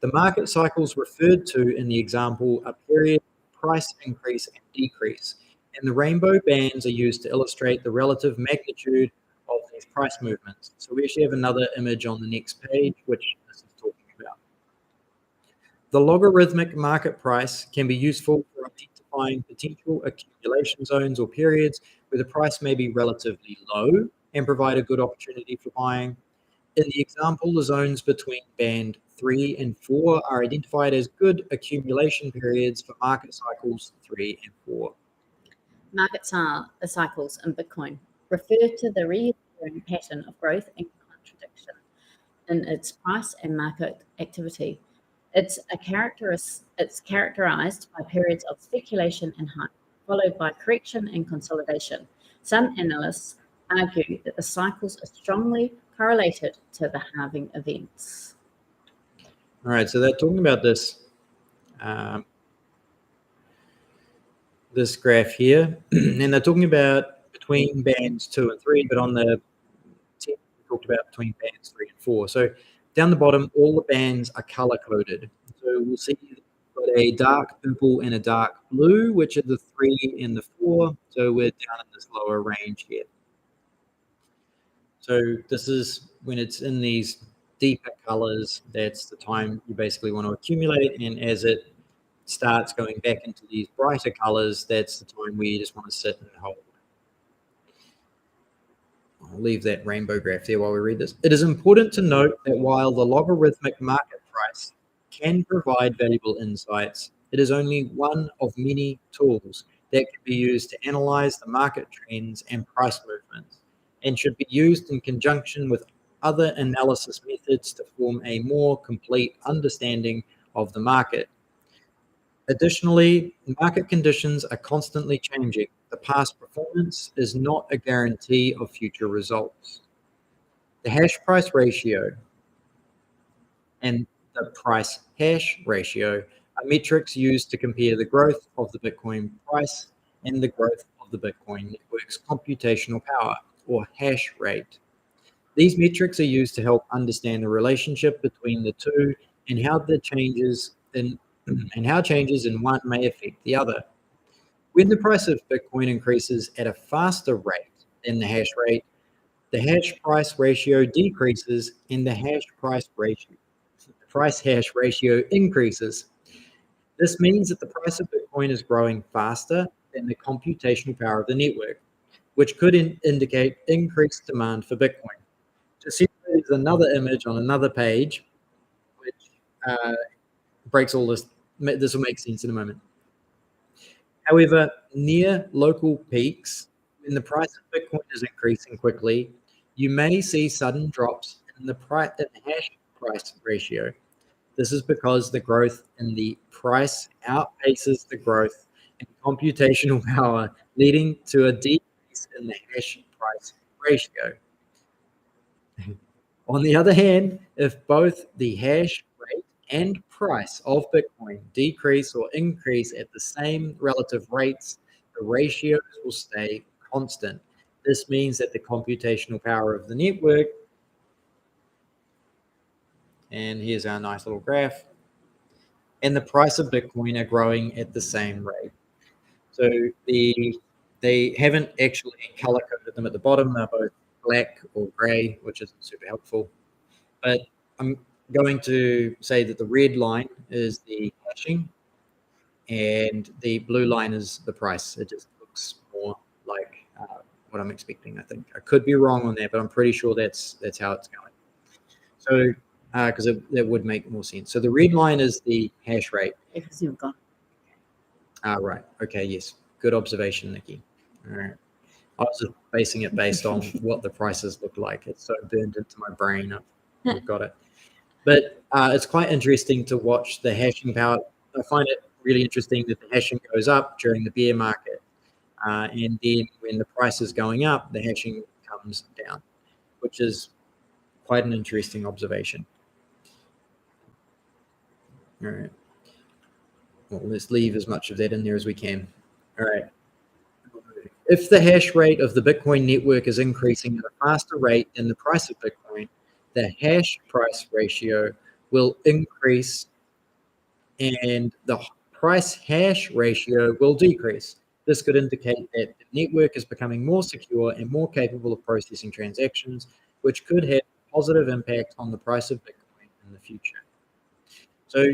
S1: The market cycles referred to in the example are period price increase and decrease, and the rainbow bands are used to illustrate the relative magnitude of these price movements. So we actually have another image on the next page, which this is talking about. The logarithmic market price can be useful for identifying potential accumulation zones or periods where the price may be relatively low and provide a good opportunity for buying. In the example, the zones between band 3 and 4 are identified as good accumulation periods for market cycles 3 and 4.
S2: Market cycles in Bitcoin refer to the recurring pattern of growth and contradiction in its price and market activity. It's characterized by periods of speculation and hype, followed by correction and consolidation. Some analysts argue that the cycles are strongly correlated to the halving events.
S1: All right, so they're talking about this this graph here, and they're talking about between bands 2 and 3, but on the 10, we talked about between bands 3 and 4. So down the bottom, all the bands are color coded. So we'll see got a dark purple and a dark blue, which are the 3 and the 4. So we're down in this lower range here. So this is when it's in these deeper colors, that's the time you basically want to accumulate. And as it starts going back into these brighter colors, that's the time where you just want to sit and hold. I'll leave that rainbow graph there while we read this. It is important to note that while the logarithmic market price can provide valuable insights, it is only one of many tools that can be used to analyze the market trends and price movements, and should be used in conjunction with other analysis methods to form a more complete understanding of the market. Additionally, market conditions are constantly changing. The past performance is not a guarantee of future results. The hash price ratio and the price hash ratio are metrics used to compare the growth of the Bitcoin price and the growth of the Bitcoin network's computational power, or hash rate. These metrics are used to help understand the relationship between the two and how changes in one may affect the other. When the price of Bitcoin increases at a faster rate than the hash rate, the hash price ratio decreases and the price hash ratio increases. This means that the price of Bitcoin is growing faster than the computational power of the network, which could indicate increased demand for Bitcoin. To see, there's another image on another page, which breaks all this. This will make sense in a moment. However, near local peaks, when the price of Bitcoin is increasing quickly, you may see sudden drops in the hash price ratio. This is because the growth in the price outpaces the growth in computational power, leading to a decrease in the hash price ratio. On the other hand, if both the hash rate and price of Bitcoin decrease or increase at the same relative rates, the ratios will stay constant. This means that the computational power of the network, and here's our nice little graph, and the price of Bitcoin are growing at the same rate. So they haven't actually color coded them at the bottom. They're both black or gray, which isn't super helpful. But I'm going to say that the red line is the hashing and the blue line is the price. It just looks more like what I'm expecting, I think. I could be wrong on that, but I'm pretty sure that's how it's going. So, because that would make more sense. So the red line is the hash rate.
S2: Because you've got.
S1: Right. Okay. Yes. Good observation, Nicki. All right. I was just basing it based on what the prices look like. It's so burned into my brain. I've got it. But it's quite interesting to watch the hashing power. I find it really interesting that the hashing goes up during the bear market. And then when the price is going up, the hashing comes down, which is quite an interesting observation. All right. Well, let's leave as much of that in there as we can. All right. If the hash rate of the Bitcoin network is increasing at a faster rate than the price of Bitcoin, the hash price ratio will increase and the price hash ratio will decrease. This could indicate that the network is becoming more secure and more capable of processing transactions, which could have a positive impact on the price of Bitcoin in the future. So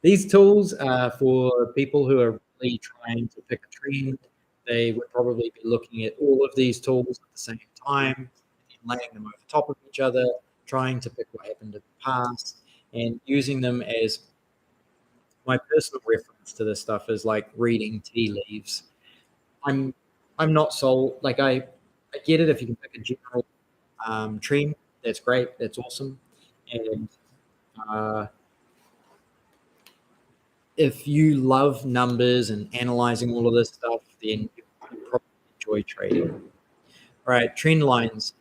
S1: these tools are for people who are really trying to pick a trend. They would probably be looking at all of these tools at the same time, and laying them over top of each other, trying to pick what happened in the past, and using them as my personal reference to this stuff is like reading tea leaves. I'm not sold. Like I get it if you can pick a general trend. That's great. That's awesome. And if you love numbers and analyzing all of this stuff, then you probably enjoy trading. All right, trend lines.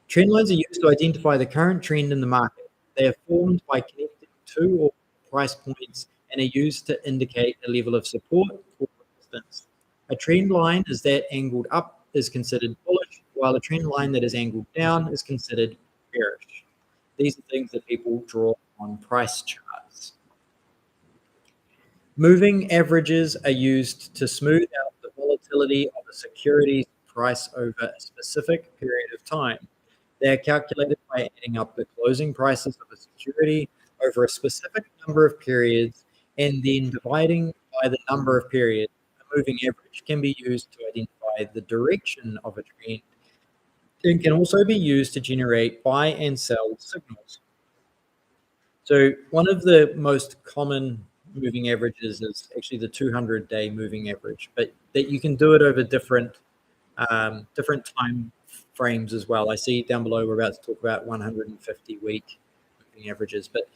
S1: Trend lines are used to identify the current trend in the market. They are formed by connecting two or more price points and are used to indicate a level of support or resistance. A trend line is that angled up is considered bullish, while a trend line that is angled down is considered bearish. These are things that people draw on price charts. Moving averages are used to smooth out the volatility of a security's price over a specific period of time. They are calculated by adding up the closing prices of a security over a specific number of periods and then dividing by the number of periods. A moving average can be used to identify the direction of a trend and can also be used to generate buy and sell signals. So one of the most common moving averages is actually the 200-day moving average, but that you can do it over different time frames as well. I see down below we're about to talk about 150-week moving averages, but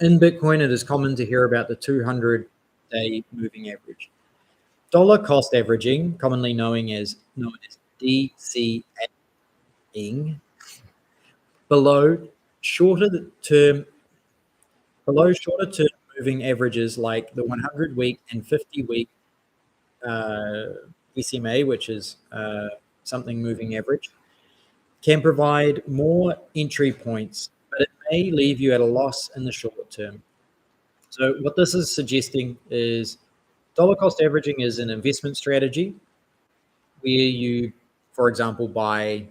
S1: in Bitcoin it is common to hear about the 200-day moving average. Dollar cost averaging, commonly known as DCA, below shorter term moving averages like the 100-week and 50-week SMA, which is something moving average, can provide more entry points, but it may leave you at a loss in the short term. So what this is suggesting is dollar cost averaging is an investment strategy where you, for example, buy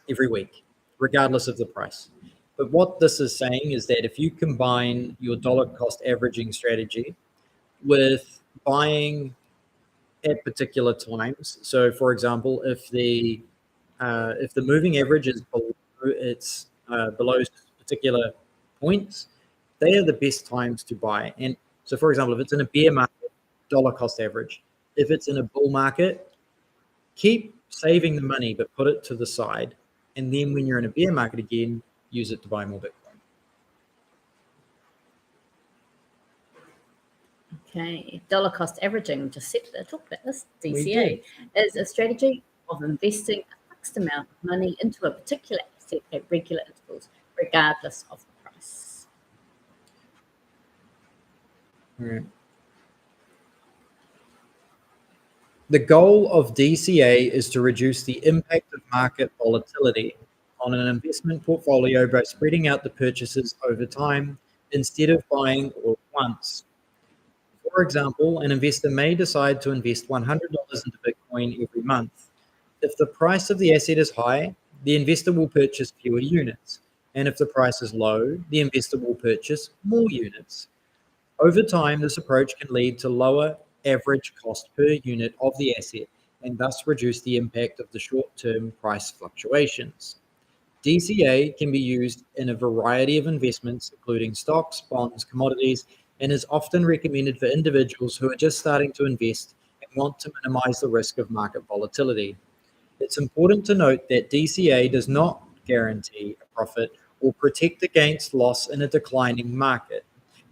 S1: every week, regardless of the price. But what this is saying is that if you combine your dollar cost averaging strategy with buying at particular times, so for example, if the moving average is below particular points, they are the best times to buy. And so, for example, if it's in a bear market, dollar cost average. If it's in a bull market, keep saving the money, but put it to the side. And then when you're in a bear market again, use it to buy more Bitcoin.
S2: Okay, dollar cost averaging, just talked about this,
S1: We
S2: DCA, is a strategy of investing a fixed amount of money into a particular asset at regular intervals, regardless of the price.
S1: All right. The goal of DCA is to reduce the impact of market volatility on an investment portfolio by spreading out the purchases over time instead of buying all at once. For example, an investor may decide to invest $100 into Bitcoin every month. If the price of the asset is high, the investor will purchase fewer units. And if the price is low, the investor will purchase more units. Over time, this approach can lead to lower average cost per unit of the asset and thus reduce the impact of the short-term price fluctuations. DCA can be used in a variety of investments, including stocks, bonds, commodities, and is often recommended for individuals who are just starting to invest and want to minimize the risk of market volatility. It's important to note that DCA does not guarantee a profit or protect against loss in a declining market.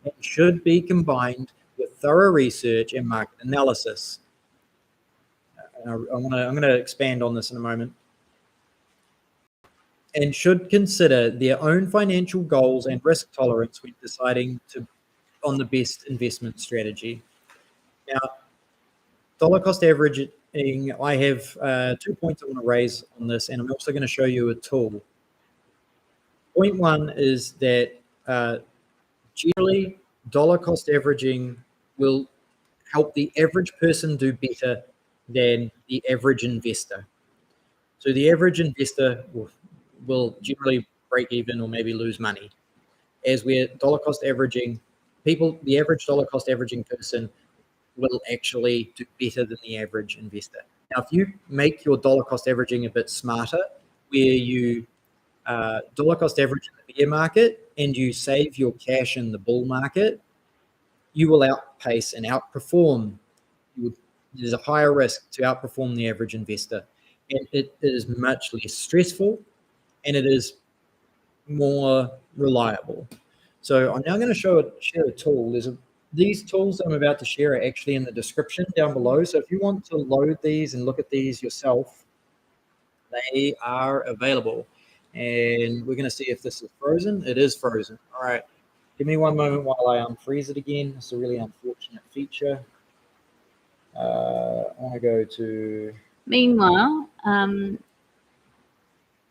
S1: It should be combined with thorough research and market analysis. I'm going to expand on this in a moment. And should consider their own financial goals and risk tolerance when deciding on the best investment strategy. Now, dollar cost averaging, I have 2 points I want to raise on this, and I'm also going to show you a tool. Point one is that generally, dollar cost averaging will help the average person do better than the average investor. So the average investor will generally break even or maybe lose money. As we're dollar cost averaging, the average dollar cost averaging person will actually do better than the average investor. Now, if you make your dollar cost averaging a bit smarter, where you dollar cost average in the bear market and you save your cash in the bull market, you will outpace and outperform. There's a higher risk to outperform the average investor. And it is much less stressful and it is more reliable. So I'm now going to share a tool. These tools that I'm about to share are actually in the description down below. So if you want to load these and look at these yourself, they are available. And we're going to see if this is frozen. It is frozen. All right. Give me one moment while I unfreeze it again. It's a really unfortunate feature. I want to go to...
S2: Meanwhile,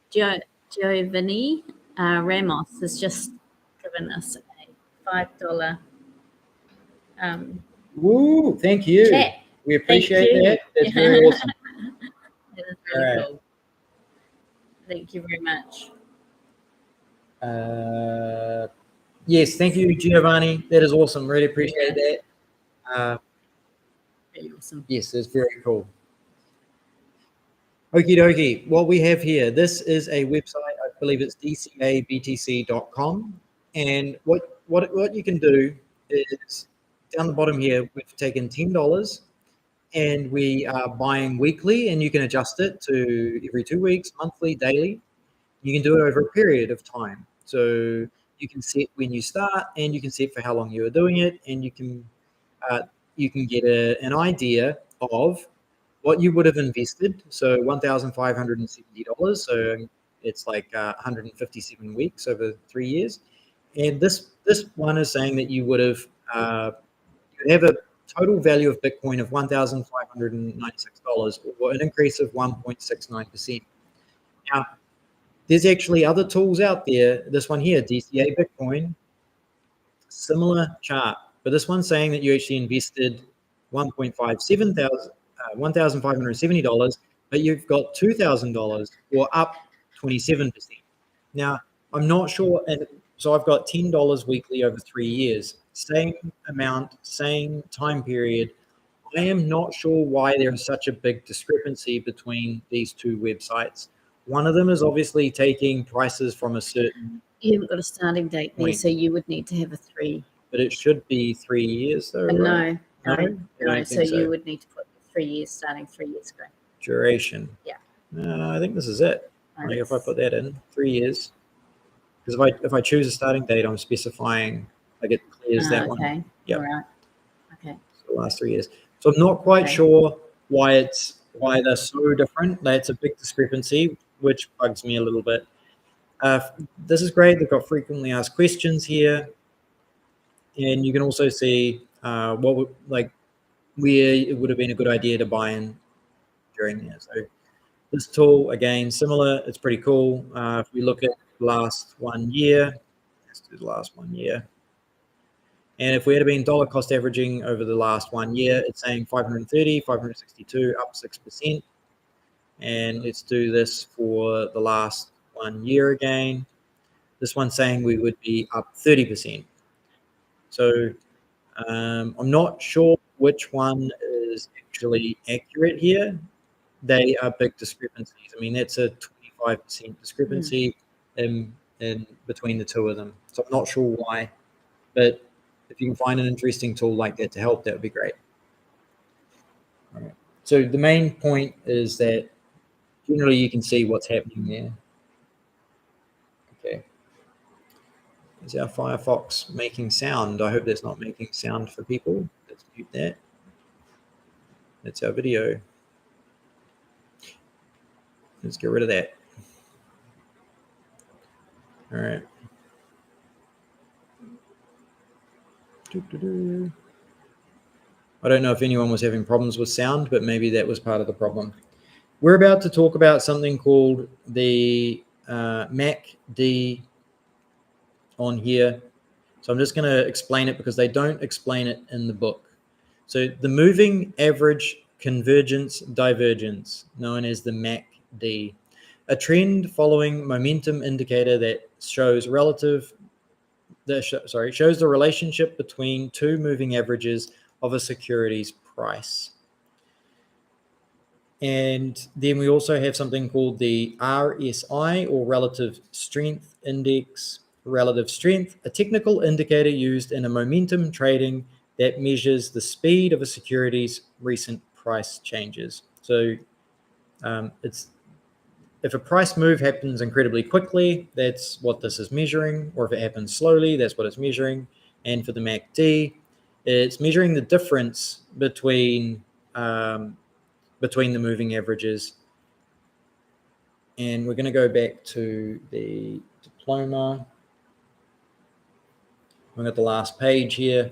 S2: Giovanni Ramos has just given us a $5
S1: Woo! Thank you.
S2: chat.
S1: We appreciate that. That's very awesome.
S2: That is really cool. Thank you very much.
S1: Yes, thank you, Giovanni. That is awesome. Really appreciate that.
S2: Really awesome.
S1: Yes, it's very cool. Okie dokie. What we have here, this is a website. I believe it's dcabtc.com. And what you can do is down the bottom here, we've taken $10 and we are buying weekly, and you can adjust it to every 2 weeks, monthly, daily. You can do it over a period of time. So you can set when you start, and you can set for how long you are doing it, and you can get an idea of what you would have invested. So $1,570. So it's like 157 weeks over 3 years. And this one is saying that you would have a total value of Bitcoin of $1,596, or an increase of 1.69%. Now, there's actually other tools out there. This one here, DCA Bitcoin, similar chart, but this one's saying that you actually invested $1,570, but you've got $2,000, or up 27%. Now, I'm not sure, and so I've got $10 weekly over 3 years, same amount, same time period. I am not sure why there is such a big discrepancy between these two websites. One of them is obviously taking prices from a certain...
S2: You haven't got a starting date there, so you would need to have a 3.
S1: But it should be 3 years, though, right?
S2: No. So you would need to put 3 years, starting 3 years ago.
S1: Duration.
S2: Yeah.
S1: I think this is it. Like if I put that in, 3 years. Because if I choose a starting date, I'm specifying, like it clears that one.
S2: Okay.
S1: Yep.
S2: All right. Okay.
S1: the last 3 years. So I'm not quite
S2: Okay.
S1: sure why they're so different. That's a big discrepancy, which bugs me a little bit. This is great. They've got frequently asked questions here, and you can also see where it would have been a good idea to buy in during there. So this tool, again, similar. It's pretty cool. If we look at last 1 year, let's do the last 1 year. And if we had been dollar cost averaging over the last 1 year, it's saying 530, 562, up 6%. And let's do this for the last 1 year again. This one's saying we would be up 30%. So I'm not sure which one is actually accurate here. They are big discrepancies. I mean, that's a 25% discrepancy in between the two of them. So I'm not sure why, but if you can find an interesting tool like that to help, that would be great. All right. So the main point is that generally you can see what's happening there. Okay. Is our Firefox making sound? I hope that's not making sound for people. Let's mute that. That's our video. Let's get rid of that. All right. I don't know if anyone was having problems with sound, but maybe that was part of the problem. We're about to talk about something called the MACD on here. So I'm just going to explain it because they don't explain it in the book. So the moving average convergence divergence, known as the MACD, a trend following momentum indicator that shows shows the relationship between two moving averages of a security's price. And then we also have something called the RSI, or Relative Strength Index. Relative strength, a technical indicator used in a momentum trading that measures the speed of a security's recent price changes. So if a price move happens incredibly quickly, that's what this is measuring, or if it happens slowly, that's what it's measuring. And for the MACD, it's measuring the difference between the moving averages. And we're going to go back to the diploma. I'm at the last page here.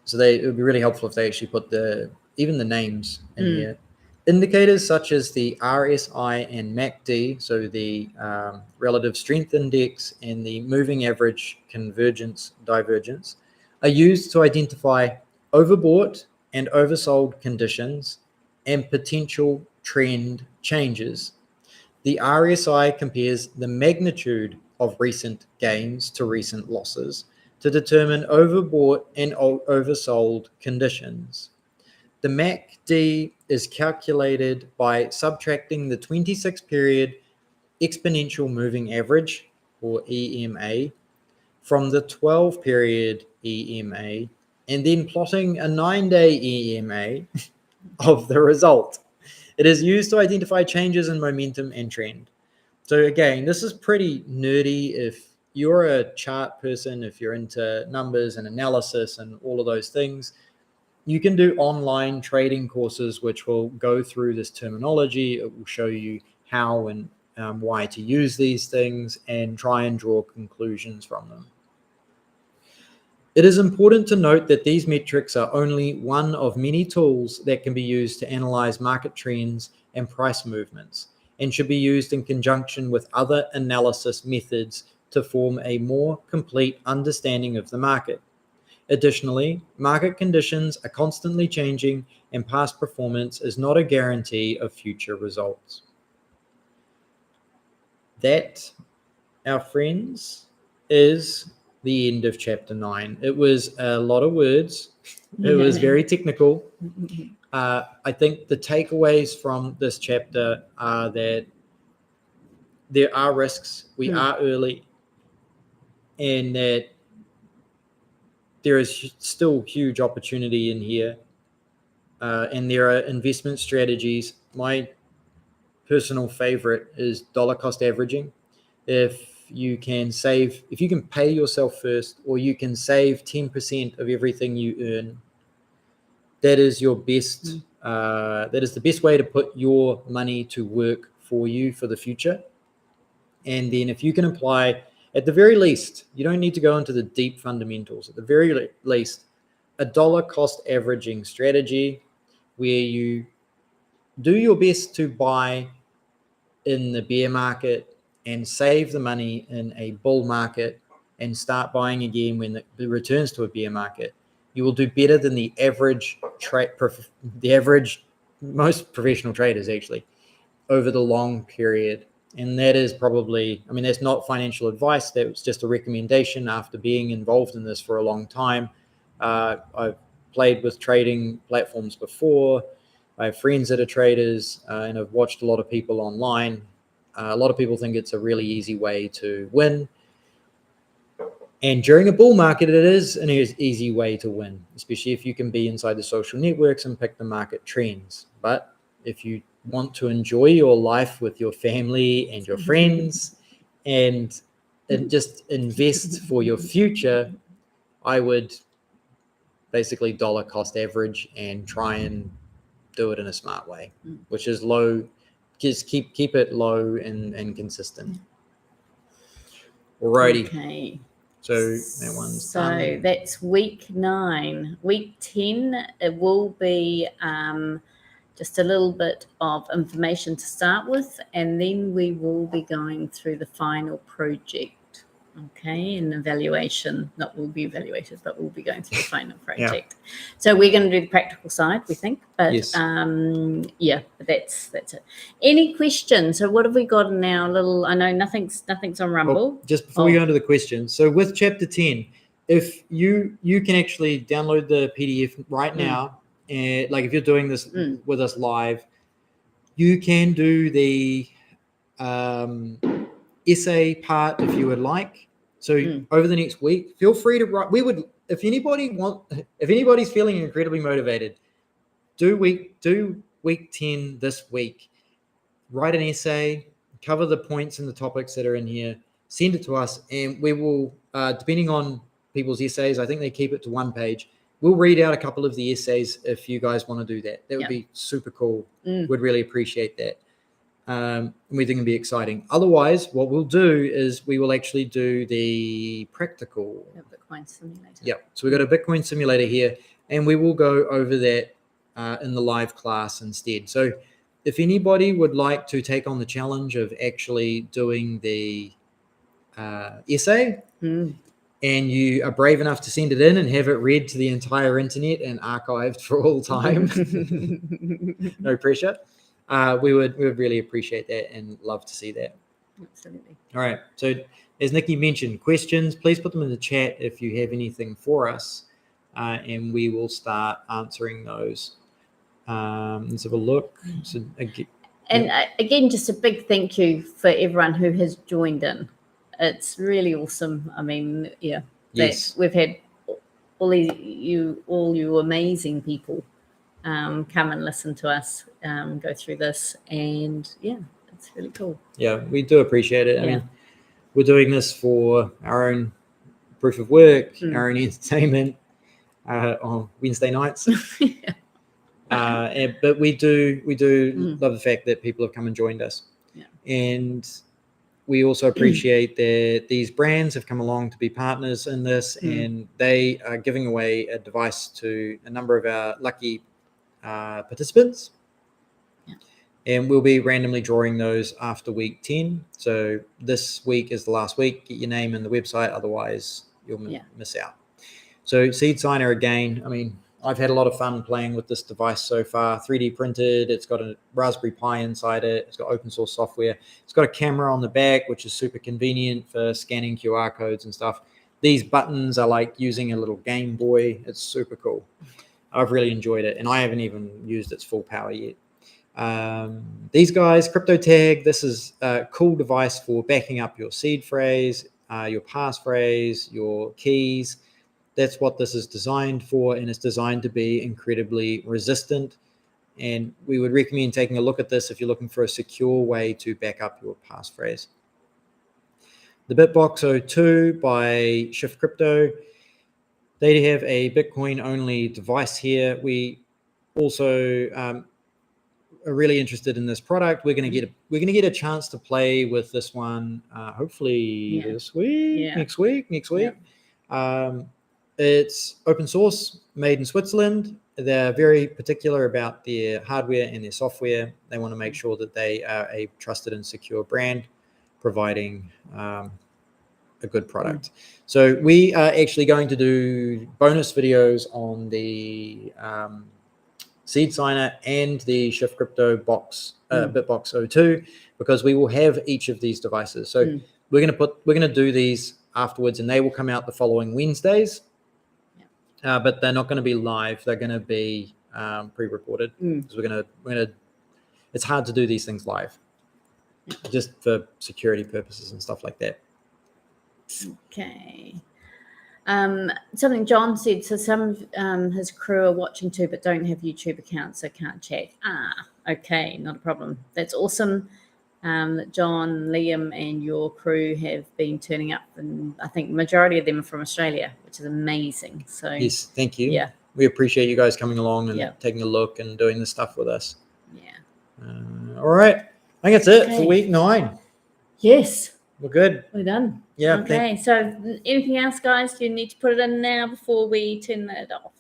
S1: So it would be really helpful if they actually put even the names in here. Indicators such as the RSI and MACD, so the Relative Strength Index and the Moving Average Convergence Divergence, are used to identify overbought and oversold conditions and potential trend changes. The RSI compares the magnitude of recent gains to recent losses to determine overbought and oversold conditions. The MACD is calculated by subtracting the 26-period exponential moving average, or EMA, from the 12-period EMA, and then plotting a 9-day EMA of the result. It is used to identify changes in momentum and trend. So again, this is pretty nerdy. If you're a chart person, if you're into numbers and analysis and all of those things, you can do online trading courses which will go through this terminology. It will show you how and why to use these things and try and draw conclusions from them. It is important to note that these metrics are only one of many tools that can be used to analyze market trends and price movements, and should be used in conjunction with other analysis methods to form a more complete understanding of the market. Additionally, market conditions are constantly changing, and past performance is not a guarantee of future results. That, our friends, is the end of chapter 9. It was a lot of words. It was very technical. I think the takeaways from this chapter are that there are risks. We are early, and that there is still huge opportunity in here. And there are investment strategies. My personal favorite is dollar cost averaging. If you can pay yourself first, or you can save 10% of everything you earn, that is your best. That is the best way to put your money to work for you for the future. And then if you can apply, at the very least, you don't need to go into the deep fundamentals. At the very least, a dollar cost averaging strategy where you do your best to buy in the bear market and save the money in a bull market and start buying again when it returns to a bear market. You will do better than the average most professional traders actually over the long period. And that is probably, I mean, that's not financial advice. That was just a recommendation after being involved in this for a long time. I've played with trading platforms before. I have friends that are traders, and I've watched a lot of people online. A lot of people think it's a really easy way to win. And during a bull market, it is an easy way to win, especially if you can be inside the social networks and pick the market trends. But if you want to enjoy your life with your family and your friends and just invest for your future, I would basically dollar cost average and try and do it in a smart way, which is low. Just keep it low and consistent. Alrighty.
S2: Okay.
S1: So that one's done.
S2: That's week 9. Week 10, it will be just a little bit of information to start with, and then we will be going through the final project. Okay, and evaluation. Not will be evaluated, but we'll be going through the final project. Yeah. So we're going to do the practical side, we think. But
S1: yes.
S2: But that's it. Any questions? So what have we got in our little? I know nothing's on Rumble.
S1: Well, just before we go into the questions, so with chapter 10, if you can actually download the PDF right now, and like if you're doing this with us live, you can do the essay part if you would like. So over the next week, feel free to write. If anybody's feeling incredibly motivated, do week 10 this week. Write an essay, cover the points and the topics that are in here, send it to us, and we will, depending on people's essays, I think they keep it to 1 page. We'll read out a couple of the essays if you guys want to do that. That would be super cool. Would really appreciate that. We think it'd be exciting. Otherwise, what we'll do is we will actually do the practical.
S2: Bitcoin simulator.
S1: Yeah. So we've got a Bitcoin simulator here, and we will go over that in the live class instead. So if anybody would like to take on the challenge of actually doing the essay, and you are brave enough to send it in and have it read to the entire internet and archived for all time, no pressure. We would really appreciate that and love to see that.
S2: Absolutely.
S1: All right. So as Nicki mentioned, questions, please put them in the chat if you have anything for us, and we will start answering those. Let's have a look. So,
S2: again, just a big thank you for everyone who has joined in. It's really awesome. I mean,
S1: yes,
S2: we've had all you amazing people come and listen to us go through this, and it's really cool.
S1: Yeah, we do appreciate it. I mean, we're doing this for our own proof of work, our own entertainment on Wednesday nights. But we do love the fact that people have come and joined us, and we also appreciate that these brands have come along to be partners in this, and they are giving away a device to a number of our lucky participants, and we'll be randomly drawing those after week 10. So this week is the last week. Get your name in the website, otherwise you'll miss out. So seed signer again, I mean, I've had a lot of fun playing with this device so far. 3D printed, it's got a Raspberry Pi inside it, it's got open source software, it's got a camera on the back, which is super convenient for scanning QR codes and stuff. These buttons are like using a little Game Boy. It's super cool. I've really enjoyed it, and I haven't even used its full power yet. These guys, CryptoTag, this is a cool device for backing up your seed phrase, your passphrase, your keys. That's what this is designed for, and it's designed to be incredibly resistant. And we would recommend taking a look at this if you're looking for a secure way to back up your passphrase. the Bitbox 02 by Shift Crypto. They have a Bitcoin only device here. We also are really interested in this product. We're going to get a chance to play with this one hopefully this week, next week. It's open source, made in Switzerland. They're very particular about their hardware and their software. They want to make sure that they are a trusted and secure brand, providing a good product. So we are actually going to do bonus videos on the Seed Signer and the Shift Crypto box, Bitbox 02, because we will have each of these devices. So we're going to do these afterwards, and they will come out the following Wednesdays. But they're not going to be live. They're going to be pre-recorded because we're going to. It's hard to do these things live, just for security purposes and stuff like that.
S2: Okay. Something John said. So some of his crew are watching too, but don't have YouTube accounts, so can't chat. Okay, not a problem. That's awesome. That John, Liam, and your crew have been turning up, and I think majority of them are from Australia, which is amazing. So
S1: yes, thank you.
S2: Yeah,
S1: we appreciate you guys coming along and taking a look and doing this stuff with us.
S2: Yeah.
S1: All right, I think that's it for week 9.
S2: Yes,
S1: we're good.
S2: We're done.
S1: Yeah.
S2: Okay. So anything else, guys? Do you need to put it in now before we turn that off?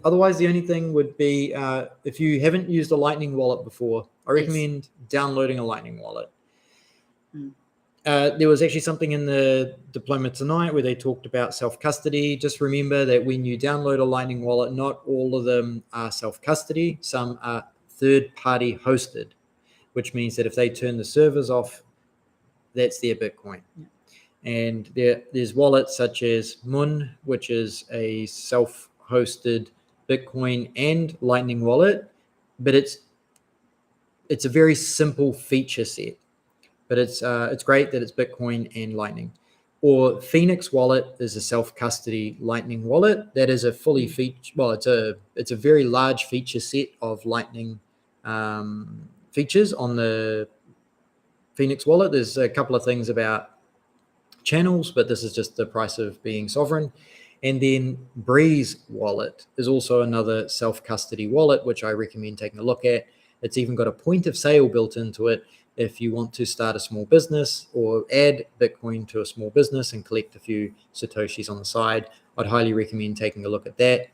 S1: Otherwise, the only thing would be if you haven't used a Lightning wallet before, I recommend downloading a Lightning wallet. There was actually something in the Diploma tonight where they talked about self-custody. Just remember that when you download a Lightning wallet, not all of them are self-custody. Some are third-party hosted, which means that if they turn the servers off, that's their Bitcoin. And there's wallets such as Mun, which is a self-hosted Bitcoin and Lightning wallet, but it's a very simple feature set. But it's great that it's Bitcoin and Lightning. Or Phoenix Wallet is a self-custody Lightning wallet that is a fully it's a very large feature set of Lightning features on the Phoenix Wallet. There's a couple of things about channels, but this is just the price of being sovereign. And then Breeze Wallet is also another self-custody wallet, which I recommend taking a look at. It's even got a point of sale built into it if you want to start a small business or add Bitcoin to a small business and collect a few Satoshis on the side. I'd highly recommend taking a look at that.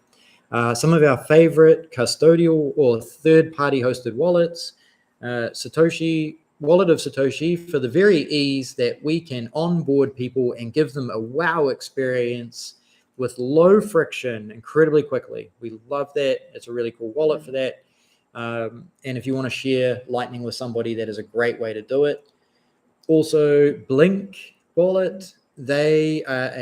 S1: Some of our favorite custodial or third-party hosted wallets, Satoshi, Wallet of Satoshi, for the very ease that we can onboard people and give them a wow experience with low friction incredibly quickly. We love that. It's a really cool wallet for that. And if you want to share Lightning with somebody, that is a great way to do it. Also, Blink Wallet, they are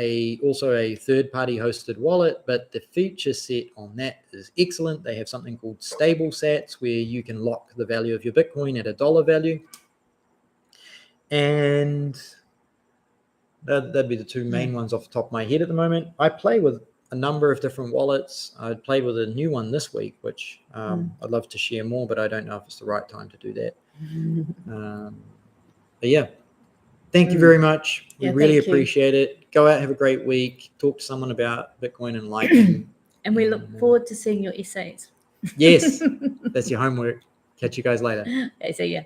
S1: also a third-party hosted wallet, but the feature set on that is excellent. They have something called stable sats where you can lock the value of your Bitcoin at $1 value. And that'd be the two main ones off the top of my head at the moment. I play with a number of different wallets. I played with a new one this week, which I'd love to share more, but I don't know if it's the right time to do that. But yeah, thank you very much. We really appreciate it. Go out, have a great week. Talk to someone about Bitcoin and Lightning.
S2: And we look forward to seeing your essays.
S1: Yes, that's your homework. Catch you guys later.
S2: Okay, see ya.